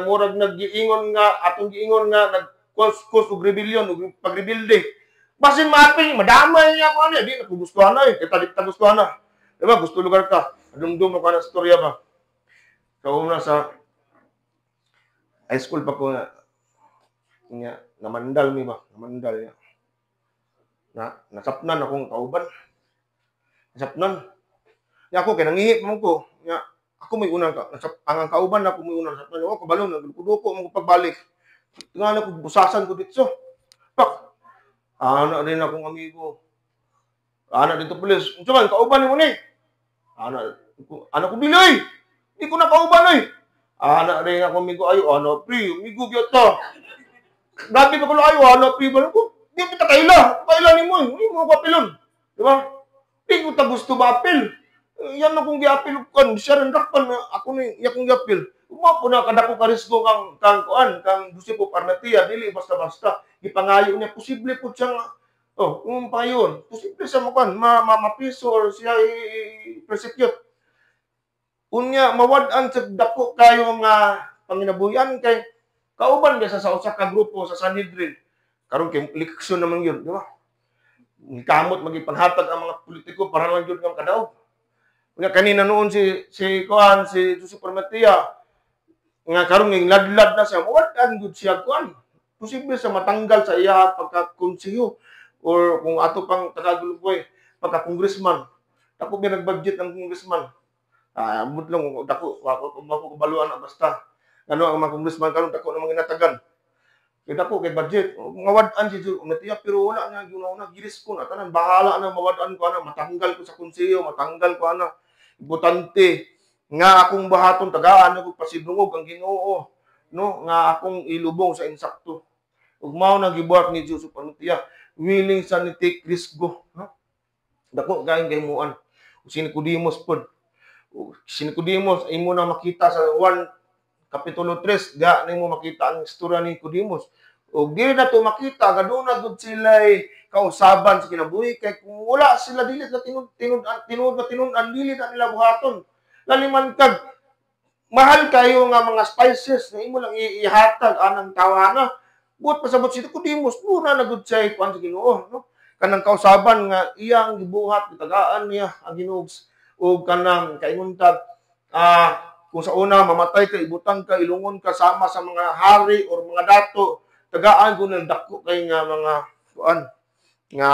[SPEAKER 1] murag naggiingon nga atong giingon nga nagkus og rebellion ug pagrebelde basin maapil madamay niya ko ano di na gustuhan na kay ta gustuhan na diba gusto lugar ka dumdum ko na istorya ba kauna sa high school pa ko nga namandal mi ba namandal niya nasapnan akong kauban nasapnan ya ako kay nangihi man ko nga ako may unang ang kauban ako may unang nasapnan ako kabalo nagduko mo pagbalik nga ko busasan ko dito pak ana rin akong amigo ana dito pulis unsa man kauban mo ni ana ko biloy di ko na kauban oy ana rin ako amigo ayo ano pre amigo gyud to grabe ba ko ayo ano pre ba ko di kita kaila ni mo ko apilon di ba di ko ta gusto ba apil yan akong giapil kon siya rin dakpan ako ni yakong giapil mo po na kadako ka risgo kang Joseph Arimatea dili basta-basta gipangayo niya posible po siyang kung payon posible sa mo kan mapiso or siya persecute unya mawad-an sa dako kayo nga panginabuyan kay kauban ba sa usa ka grupo sa Sanhedrin karon kay leksyon naman yun di ba kamot magipanghatag ang mga politiko para lang jud nga kadaog nga kanina noon si Joseph Arimatea nga karon ning ladlad na siya mawad-an gud siya kuan posible sa matanggal sa iya pagka-konseyo or kung ato pang Tagalog pagka-congressman dako ba nag-budget ang congressman amot lang dako ako kabaluan na basta ano ang mga congressman karon dako na mga ginatagan kay dako kay budget mawad-an si Arimatea pero wala na ginauna giris ko na tanan bahala na mawad-an ko ana matanggal ko sa konseyo matanggal ko ana importante nga akong bahaton tagaan ako pasidungog ang Ginoo no nga akong ilubong sa insakto ug mao na gibuhat ni Joseph Arimatea willing sa ni take risk go no dako gayon gahimuan si Nicodemus pod si Nicodemus imo na makita sa 1 kapitulo 3 ga nimo makita ang istorya ni Nicodemus ug dili na to makita gaduna gud sila kausaban sa kinabuhi kay kung wala sila dili na tinud-an dili na nila buhaton laliman kag mahal kayo nga mga spices na imo lang ihatag anang tawana buot pasabot si Nicodemus muna na gud say kuan sa Ginoo no kanang kausaban nga iyang gibuhat gitagaan niya ang Ginoo ug kanang kainguntag kung sa una mamatay ka ibutang ka ilungon ka sama sa mga hari or mga dato tagaan ko ng dako kay nga mga kuan nga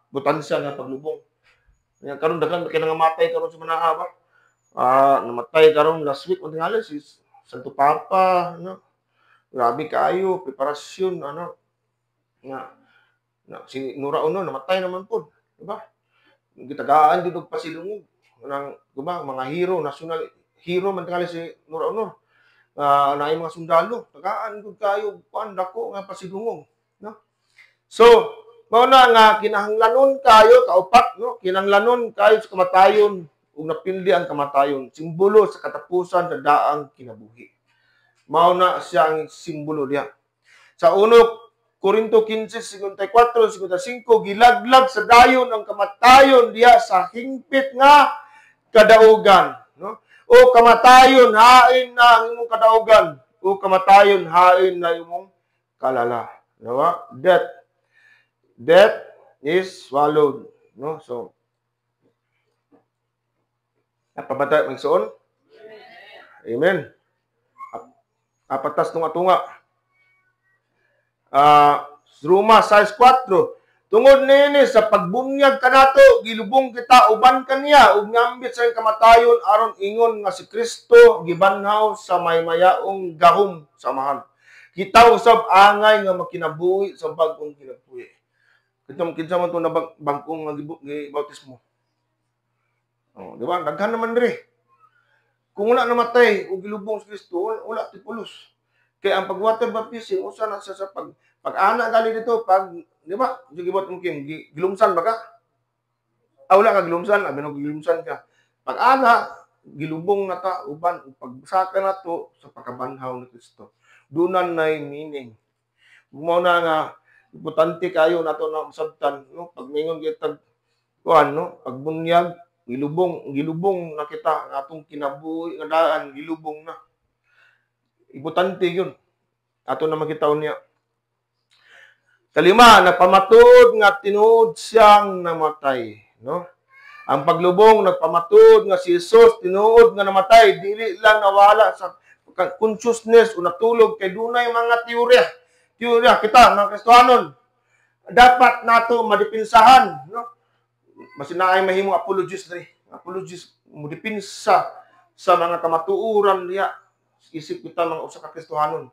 [SPEAKER 1] butansya nga paglubong. Nga karon daghan kay nangamatay karon sa Manaha ba? Namatay karon last week unta nga si Santo Papa, ano? Grabe kaayo preparasyon ano nga si Nura Uno namatay naman po, di ba? Gitagaan jud og pasilungog nang diba, mga hero, national hero man tingali si Nura Uno. Naay mga sundalo, tagaan gud kayo kuan dako nga pasilungog, no? So, mao na nga kinahanglanon kayo kaupat, no? Kinahanglanon kayo sa kamatayon ug napildi ang kamatayon, simbolo sa katapusan sa daang kinabuhi. Mao na siya ang simbolo diha. Sa 1 Korinto 15:54, 55, gilaglag sa dayon ang kamatayon diha sa hingpit nga kadaugan, no? O kamatayon hain na ang imong kadaugan, o kamatayon hain na imong kalala, no? Death is swallowed, no? So napabata magsuon? Amen. Apatas tunga-tunga. Roma 6:4. Tungod nini sa pagbunyag kanato, gilubong kita uban kaniya ug ngambit sa kamatayon aron ingon nga si Kristo gibanhaw sa maymayaong gahom samahan. Kita usab angay nga makinabuhi sa bag-ong kinabuhi. Kinsa man to na bag-ong nga gibautismo. Oh, di ba? Daghan naman diri. Kung wala namatay o gilubong si Kristo, wala tipulos. Kaya ang pag-water baptism, usa na sa pag-ana gali dito, di ba? Gibot mo kim, gilumsan ba ka? Wala ka gilumsan, abinog gilumsan ka. Pag-ana, gilubong na ta, uban, pagsaka na to sa pagkabanhaw ni Kristo. Dunan na meaning. Gumaw na nga, importante kayo na to na masabtan, no? Pag mingon kita, kuhan, no? Pagbunyag, gilubong na kita, atong kinabuhi, nga daan, gilubong na. Importante yun. Ato na makitaw niya. Kalima, nagpamatod nga tinuod siyang namatay, no? Ang paglubong nagpamatod nga si Jesus tinuod nga namatay, dili lang nawala sa consciousness o natulog kay dunay mga teorya kita mga Kristiyanon. Dapat nato madipinsahan, no? Mas naay mahimong apologist mo dipinsa sa mga kamatuoran niya isip kita mga usa ka Kristiyanon.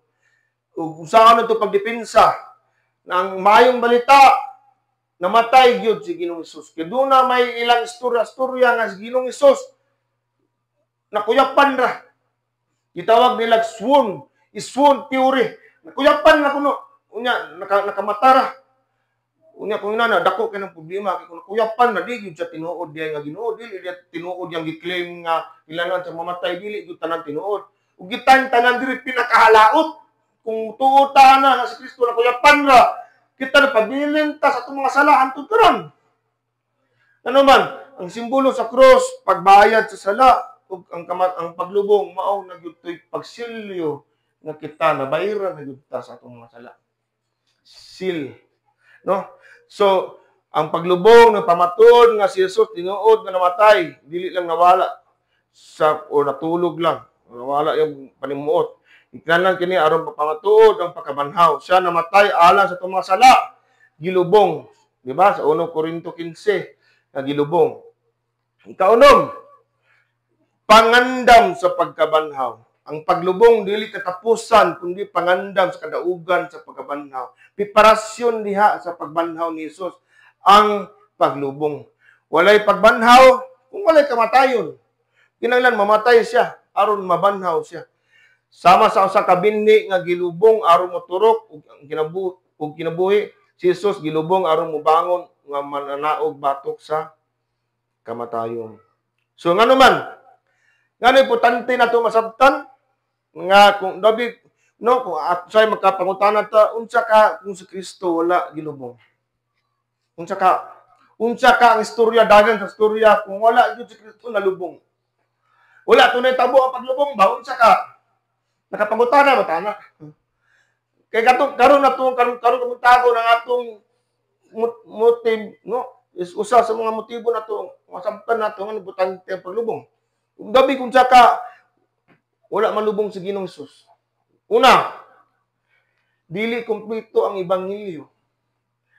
[SPEAKER 1] Ug usahan nato pagdipinsa ng mayong balita namatay gyud si Ginoong Hesus. Kay doon na may ilang istorya nga si Ginoong Hesus nakuyapan ra. Gitawag nila swoon theory. Nakuyapan na kuno. Unya nakamata ra. Unya kung ina dako kay ng problema kay kung nakuyapan na di gyud sa tinuod diay nga Ginoo, dili diya tinuod yang gi-claim nga ilangan sa mamatay, dili gyud tanan tinuod. Ug tanan diri pinakahalaot. Kung tuod ta na nga si Kristo nakuyapan ra, kita na pabilin ta sa itong mga sala hantod karon. Ano man, ang simbolo sa cross, pagbayad sa sala, ug ang paglubong mao na gyud toy pagsilyo nga kita nabayaran na gyud ta sa atong mga sala. Seal, no? So, ang paglubong ng pamatod nga si Jesus tinuod nga namatay, dili lang nawala sa o natulog lang, nawala yung panimuot. Iknalan kini aron mapamatuod ang pagkabanhaw. Siya namatay alang sa itong mga sala. Gilubong. Di ba? Sa 1 Korinto 15 na gilubong. Ikaunom, pangandam sa pagkabanhaw. Ang paglubong dili katapusan kundi pangandam sa kadaugan sa pagkabanhaw. Preparasyon diha sa pagbanhaw ni Jesus ang paglubong. Walay pagbanhaw kung walay kamatayon. Kinahanglan mamatay siya aron mabanhaw siya. Sama sa usa ka binhi nga gilubong aron moturok ug kinabuhi, si Jesus gilubong aron mobangon nga mananaog batok sa kamatayon. So ngano man, ngano importante nato masabtan nga kung David no kung say magkapangutana ta unsa ka kung si Kristo wala gilubong. Unsa ka ang istorya dagan sa istorya kung wala gyud si Kristo nalubong. Wala tunay tabo ang paglubong ba unsa ka? Nakapangutana ba tana? Kay karon kamutago ng atong motive, no? Is usa sa mga motibo nato, masabtan nato nga importante ang paglubong. Kung gabi kung saka wala malubong si Ginoong Hesus. Una, Dili kumpleto ang ebanghelyo.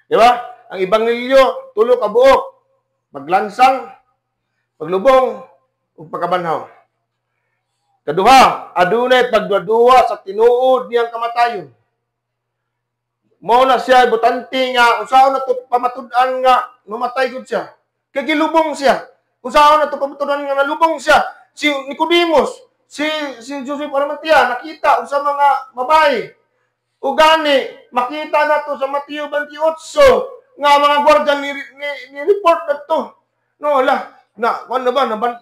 [SPEAKER 1] Di ba? Ang ebanghelyo tulo ka buok. Paglansang, paglubong, ug pagkabanhaw. Kaduha, adunay pagduwa sa tinuod niyang kamatayon. Mao na siya butante nga unsaon na to pamatud-an nga namatay gud siya. Kay gilubong siya. Unsaon na to pamatud-an nga nalubong siya. Si Nicodemus, si Joseph Arimatea nakita sa mga babae. O gani, makita na to sa Mateo 28 nga mga gwardiya ni report na to. No,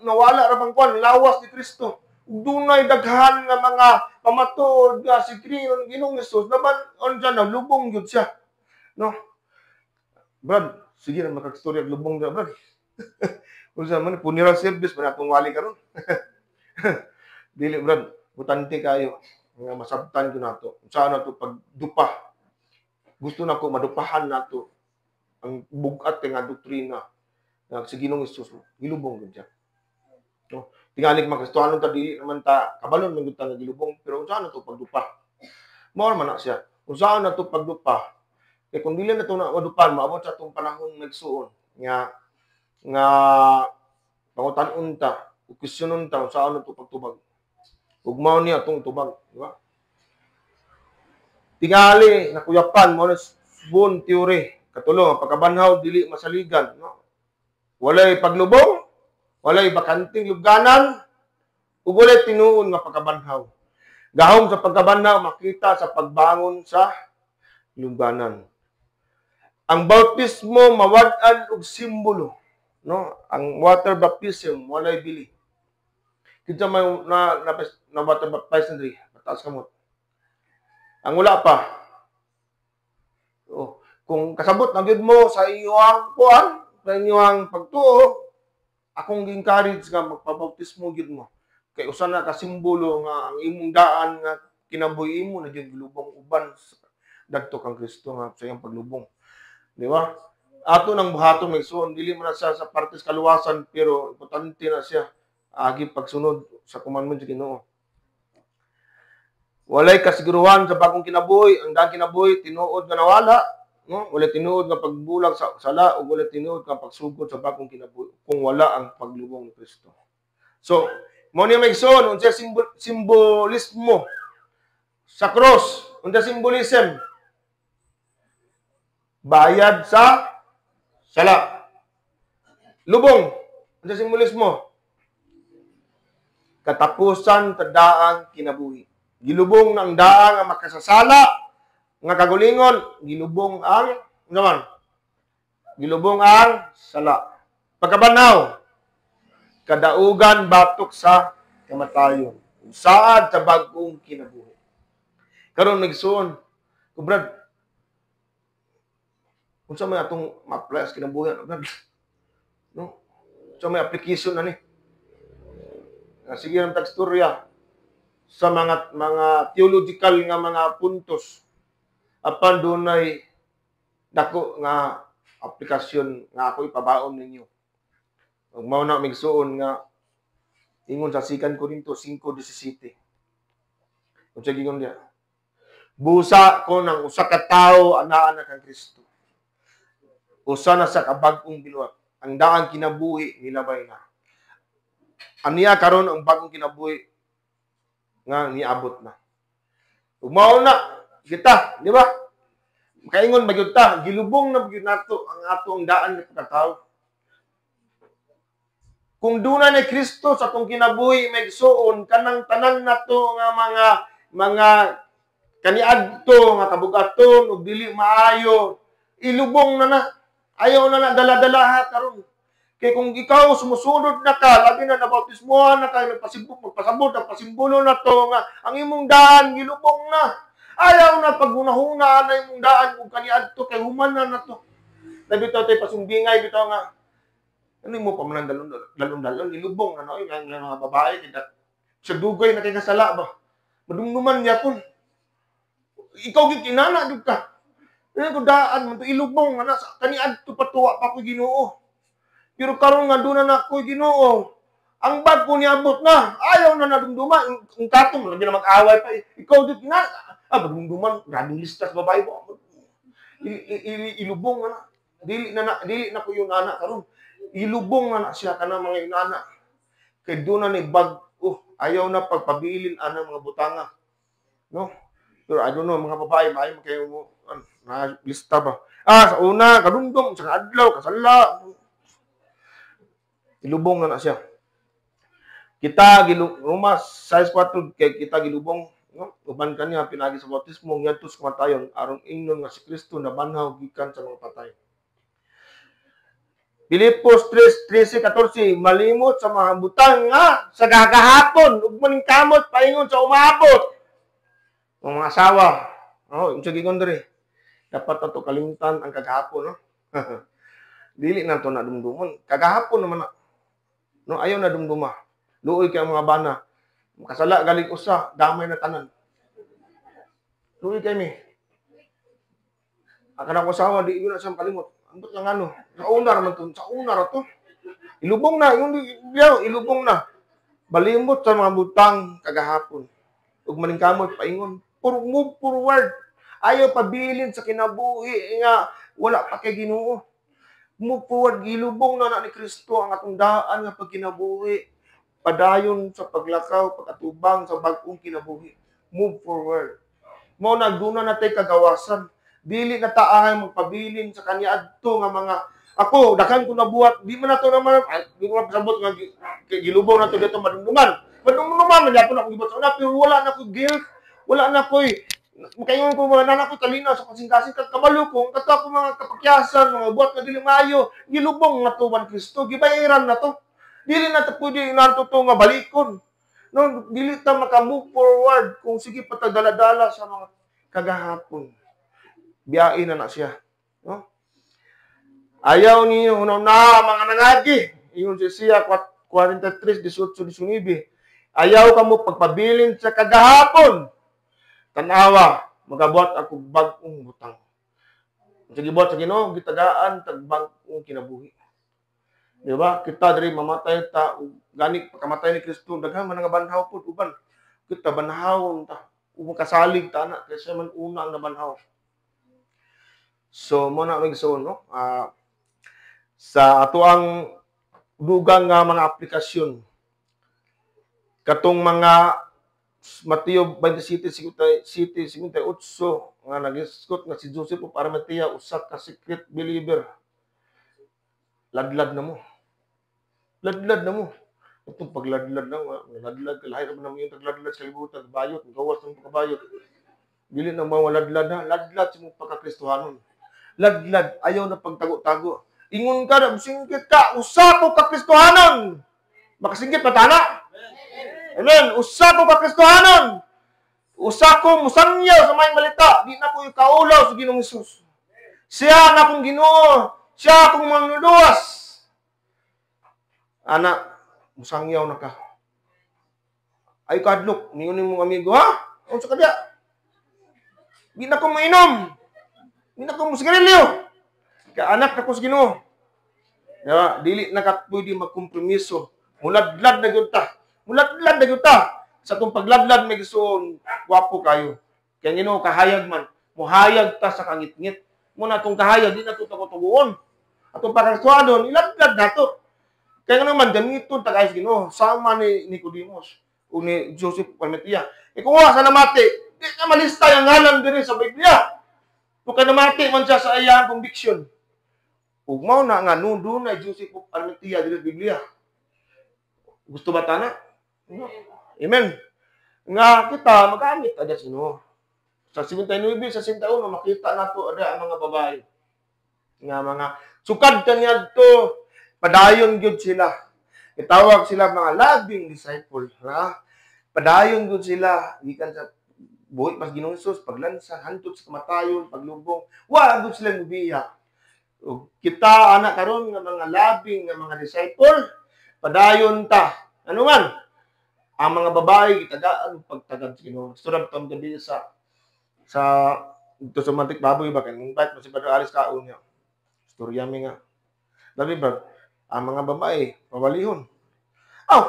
[SPEAKER 1] nawala ra bang kwan lawas ni Kristo. Dunay daghan nga mga pamatuod nga si Ginoong Hesus naman on dyan na lubong yun siya. No? Brad, sige na makagstorya lubong dyan, Brad. Kung saan man, funeral service, manatong wali ka ron. Dili, Brad, butante kayo. Nga masabtan ko na to. Saan na to pagdupa. Gusto na ko madupahan na to ang bugat nga doktrina nga si Ginoong Hesus, gilubong yun siya. No? Tingalig magkastuhanon ta dili naman ta kabalon man gud ta nga gilubong pero unsa na to pagdupa. Mao man na siya. Unsa na to pagdupa? Kay kung dili na to na madupan maabot sa atong panahon nagsuon nga pangutan-on ta, questionon ta unsa na to pagtubag. Ug mao ni atong tubag, di ba? Tingali nakuyapan mo na Spoon theory. Katulo ang pagkabanhaw dili masaligan, no? Walay paglubong, walay bakanting lubganan, ug walay tinuon nga pagkabanhaw. Gahom sa pagkabanhaw makita sa pagbangon sa lubganan. Ang bautismo mawad-an og simbolo, no? Ang water baptism walay bili. Kinsa may na water baptism diri, mataas kamot. Ang wala pa. Oh, kung kasabot na gyud mo sa iyong kuan, sa inyong pagtuo, akong gi-encourage nga magpabautismo gyud mo. Kay usa na ka simbolo nga ang imong daan nga kinabuhi mo na gyud gilubong uban dadto kang Kristo nga sa iyang paglubong. Di ba? Ato nang buhaton may suon dili man siya sa partes kaluwasan pero importante na siya agi pagsunod sa commandment sa Ginoo. Walay kasiguruhan sa bagong kinabuhi, ang daang kinabuhi tinuod nga nawala, no? Walay tinuod nga pagbulag sa sala ug walay tinuod nga pagsugod sa bagong kinabuhi kung wala ang paglubong ni Kristo. So, mo ni maigsoon unsa simbolismo sa cross, unsa symbolism? Bayad sa sala. Lubong, unsa simbolismo? Katapusan sa daang kinabuhi. Gilubong ng daang ang makasasala nga kagulingon, gilubong ang naman. Gilubong ang sala. Pagkabanhaw, kadaugan batok sa kamatayon. Saad sa bagong kinabuhi. Karon nagsuon, Brad, unsa may atong ma-apply sa kinabuhi, Brad? No? Unsa may application na ni? Sige ang tagstorya sa mga theological nga mga puntos apan dunay dako nga aplikasyon nga ako ipabaon ninyo. Ug mao na migsuon nga ingon sa 2 Corintios 5:17. Unsa gingon diha? Busa ko ng usa ka tawo anaa kang Kristo. Usa na sa kabag-ong binuhat. Ang daang kinabuhi nilabay na. Aniya karon ang bagong kinabuhi nga niabot na. Ug mao na kita, di ba? Makaingon magyud ta, gilubong na gyud nato ang atong daan nga pagkatao. Kung duna ni Kristo sa atong kinabuhi maigsuon kanang tanan nato nga mga kaniadto nga kabugaton ug dili maayo, ilubong na na. Ayaw na dala-dala karon. Kay kung ikaw sumusunod na ka, labi na nabautismohan na ka, magpasabot, nagpasimbolo na to, nga ang imong daan, gilubong na. Ayaw na paghunahuna na imong daan, kung kaniadto, kay human na to. Labi to, tayo pasumbingay, bito nga, ano mo pa man dalon-dalon, gilubong na, yung mga babae, sa dugay na kay kasala ba? Madumduman niya po. Ikaw yung kinana, di ka. Ano ko daan, man to ilubong, kaniadto patuwa pa ko Ginoo. Pero karon nga doon na ako'y Ginoo. Ang bag ko niabot na. Ayaw na nadumduman. Ang katong, labi na mag-away pa. Ikaw dito na. Madumduman. Grabing lista sa babae mo. Ilubong na. Dili na ko yung anak karon. Ilubong na siya ka na mga inana. Kay doon na ni bag. Ayaw na pagpabilin anang mga butanga. No? Pero I don't know, mga babae, maayo kayo mo, na lista ba? Sa una, kadungdong, sa adlaw, kasala. Ilubong na siya. Kita, Roma, size 4, kay kita gilubong, no? Uban kanya, pinagi sa bautismo, ngadto sa kamatayon, aron ingnon nga si Kristo na banhaw gikan sa mga patay. Pilipos 3:13-14, malimot sa mga butang nga, sa gagahapon, ug maning kamot, paingon sa umabot. Ang mga asawa, yung sagingon dere, dapat na ito kalimutan ang kagahapon, no? Dili na ito na dumduman. Kagahapon naman na. No, ayaw na dumduma. Luoy kay mga bana. Makasala, galing usa, damay na tanan. Luoy kay mi. Ang kanang asawa, di yun na siyang kalimot. Ambot lang ano. Sa una naman ito. Sa una na ito. Ilubong na. Ilubong na. Balimot sa mga butang kagahapon. Ug maning kamot, paingon. Move forward. Ayaw pabilin sa kinabuhi nga wala pa kay Ginoo. Move forward. Gilubong na ni Kristo ang atong daan nga pagkinabuhi. Padayon sa paglakaw, pag-atubang sa bag-ong kinabuhi. Move forward. Mao nagduna na tay kagawasan. Dili na taahay magpabilin sa kanya adto nga mga ako dakan ko nabuhat di man nato naman di ko pasabot nga gilubong nato dito madumduman. Madumduman man yato na ko gibot sa una pero wala na ko guilt. Wala na ko'y, makaingon ko mga nanak ko kalinaw sa kasing-kasing kabalo ko, kato ako mga kapakyasan, mga buhat na dili maayo, gilubong na to man Kristo, gibayaran na to. Dili na to pwede nato to nga balikon. No, dili ta maka-move forward kung sige patagdala-dala sa mga kagahapon. Biyain na siya. No? Ayaw niyo na mga nangagi. Iyon si Siya 43:18-19. Ayaw ka mo pagpabilin sa kagahapon. Tanawa, magabuhat ako bag-ong butang. Sige buhat sa Ginoo, gitagaan tagbag-ong kinabuhi. Di ba? Kita diri mamatay ta gani pagkamatay ni Kristo daghan man nga banhaw pud uban. Kita banhawon ta. Ug kasalig ta na kasi man una ang nabanhaw. So mo na magsuon no. Sa ato ang dugang nga mga aplikasyon katong mga Mateo 27:58 nga nagisgot nga si Joseph of Arimathea usa ka secret believer. Ladlad na mo. Ladlad na mo. Itong pagladlad na ladlad lahi ra man yung tagladlad sa libutan, bayot, gawas ng pagkabayot. Dili na mo ladlad na, ladlad sa mong pagkakristohanon. Ladlad ayaw na pagtago-tago. Ingon ka na, singkit ka, usa ko ka kristohanon. Makasingkit patana. Amen. Usa ko ka Kristohanon. Usa ko musangyaw sa may balita. Di na ko ikaulaw sa Ginoong Hesus. Siya na akong Ginoo. Siya akong mangluluwas. Anak, musangyaw na ka. Ay kadlok, niunin mong amigo, ha? Unsa ka diya? Di na ko mainom. Di na ko musigarilyo. Ka anak na ko sa Ginoo. Diba? Dili na ka pwede magkompromiso. Muladlad na gyud ta. Muladlad na gyud ta. Sa itong pagladlad may gusto, gwapo kayo. Kaya Ginoo kahayag man. Muhayag ta sa kangit-ngit. Muna itong kahayag, di na ito tagutuguon. Atong pagkakasuadon, iladlad na ito. Kaya nga naman, gamiton tagay sa Ginoo. Sama ni Nicodemus o ni Joseph Arimathea. Kung sa namati, di na malista yung ngalan din sa Biblia. Kung ka namati man siya sa ayang conviction. Ug mao na nga nundo na Joseph Arimathea dili sa Biblia. Gusto ba tana? Amen. Nga kita magamit ada sino. Sa 59 sa 61 makita nato ada ang mga babae. Nga mga sukad kanya to padayon gyud sila. Itawag sila mga labing disciple, ha? Padayon gyud sila gikan sa buhi pas Ginoong Hesus paglansa hantod sa kamatayon, paglubong. Wa gyud sila mubiya. Kita anak karon nga mga labing nga mga disciple, padayon ta. Ano man? Ang mga babae gitagaan pagtagad sa Ginoo. Surab tam gabi sa ito sa mantik baboy ba kan invite mo si Padre Aris kaon niya. Storya mi nga. Dali ba ang mga babae pawalihon. Aw,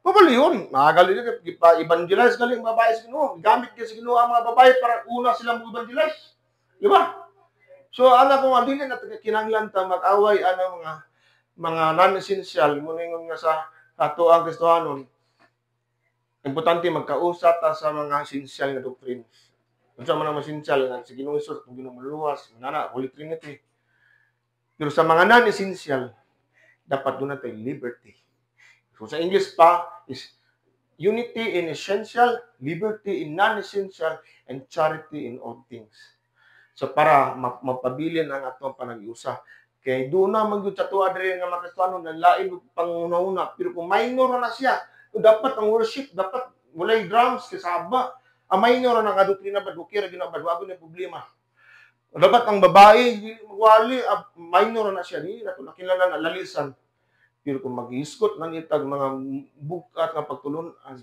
[SPEAKER 1] mabali yun. Magaling yun. Ipa-evangelize galing babae sa Ginoo. Gamit kasi Ginoo ang mga babae para una silang mag-evangelize. Di ba? So, anak ko, hindi na kinanglan ta mag-away mga non-essential, muna nga sa ato ang Kristohanon. Importante magkausap ta sa mga essential na doctrines. Kung sa mga essential nga si Ginoong Hesus, kung Ginoong Maluwas, nana, Holy Trinity. Pero sa mga non-essential, dapat doon natin liberty. So sa English pa is unity in essential, liberty in non-essential, and charity in all things. So para mapabilin ang atong panag-iusa. Kay doon na magyud sa tuwa diri nga mga Kristiyano na lain panguna-una, pero kung minor na siya, dapat ang worship, dapat walay drums, kasaba. Ang minor na nga doktrina ba, dukira ginabad, wag na problema. Dapat ang babae, wali, minor na siya, di na ito nakilala na lalisan. Pero kung mag-iskot ng itag mga bukat ng pagtulunan,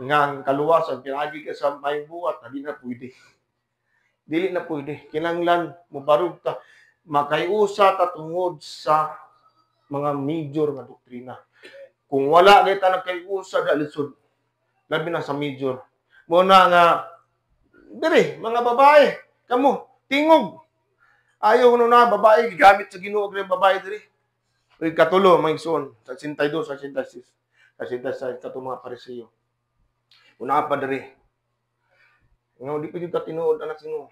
[SPEAKER 1] nga ang kaluwasan, pinagi ka sa may buhat, hindi na pwede. Dili na pwede. Kinanglan, mubarog ta, makaiusa ta tungod sa mga major nga doktrina. Kung wala kita nagkaiusa da lisod, labi na sa major. Muna nga, diri, mga babae, kamo, tingog. Ayaw ko na babae, gamit sa Ginoo ng babae diri. Katulo, mga igsoon, sa 62, sa 66, sa 66, katong mga Pariseo. Una pa diri. Nga, di pa dito tinuod, anak sino.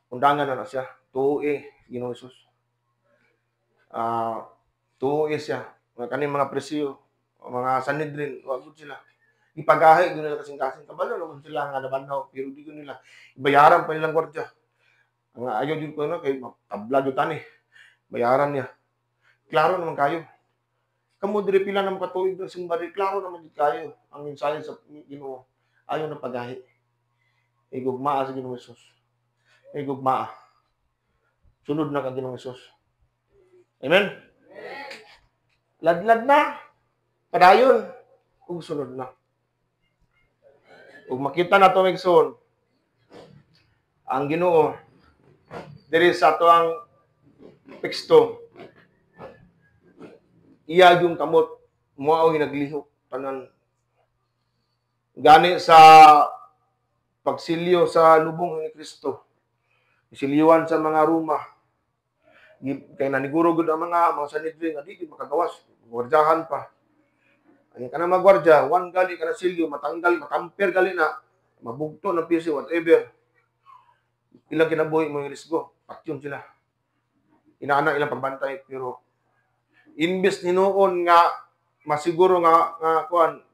[SPEAKER 1] Undangan na siya. Tuwi, Ginoong Hesus. Tuwi siya. Kaning mga Pariseo, mga Sanhedrin, wag sila. Ipagahi yun nila kasing-kasing. Kabalo naman sila nga nabanaw, pero di ko nila. Bayaran pa nilang gwardya. Ang ayaw din ko na, kay tabla yun tani. Bayaran niya. Klaro naman kayo. Kamu diri pila ng katuig ng simbari, klaro naman din kayo. Ang mensahe sa Ginoo, ayaw na pagahi. Igugmaa sa Ginoong Hesus. Igugmaa. Sunod na ka Ginoong Hesus. Amen? Ladlad na. Padayon. Ug sunod na. Ug makita na ito, Megson, ang Ginoo, diri sa ito ang teksto, iya yung kamot, muaw naglihok, tanan. Gani sa pagsilyo sa lubong ni Kristo, isilyuan sa mga Roma, kaya naniguro gud ang mga Sanhedrin, di makagawas, gwardiyahan pa. Ang ka na magwardya, one gali ka na silyo, matanggal, matamper gali na, mabugto ng PC, whatever. Ilang kinabuhi mo yung risgo, patyon sila. Inaana ilang pagbantay, pero imbes ni noon nga, masiguro nga kuan,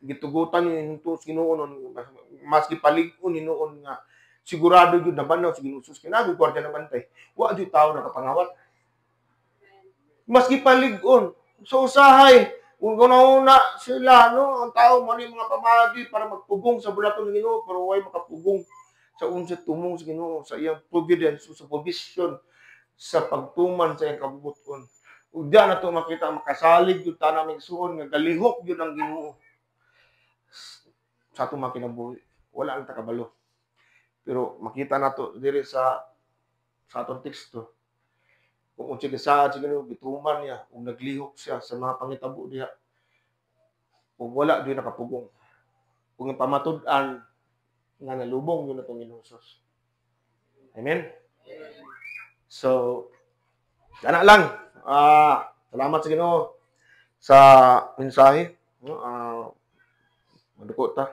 [SPEAKER 1] gitugutan yung ito sinuon, mas gipalig-on ni noon nga, sigurado yun nabanaw, sige nusus, kinagod kwarta na bantay, wala yung tao nakapangawat. Mas gipalig-on, so usahay, kung una sila, no, ang tao mo mga pamagi para magpugong sa bulaton ng Ginoo, pero way makapugong sa unsa tumong sa Ginoo, sa iyang providence, sa provision, sa pagtuman sa iyang kabubuton. Ug diyan na to makita makasalig yung tanang igsuon nga galihok yun ang Ginoo sa atong makinabuhi. Wala ang takabalo. Pero makita na to diri sa atong teksto. Kung unsa gisaad sa Ginoo, gituman niya, ug naglihok siya sa mga pangitabo diha. Ug wala di nakapugong. Kung pamatud-an nga nalubong yun atong Ginoo Hesus. Amen. So, ana lang. Salamat sa Ginoo sa mensahe. Maduko ta.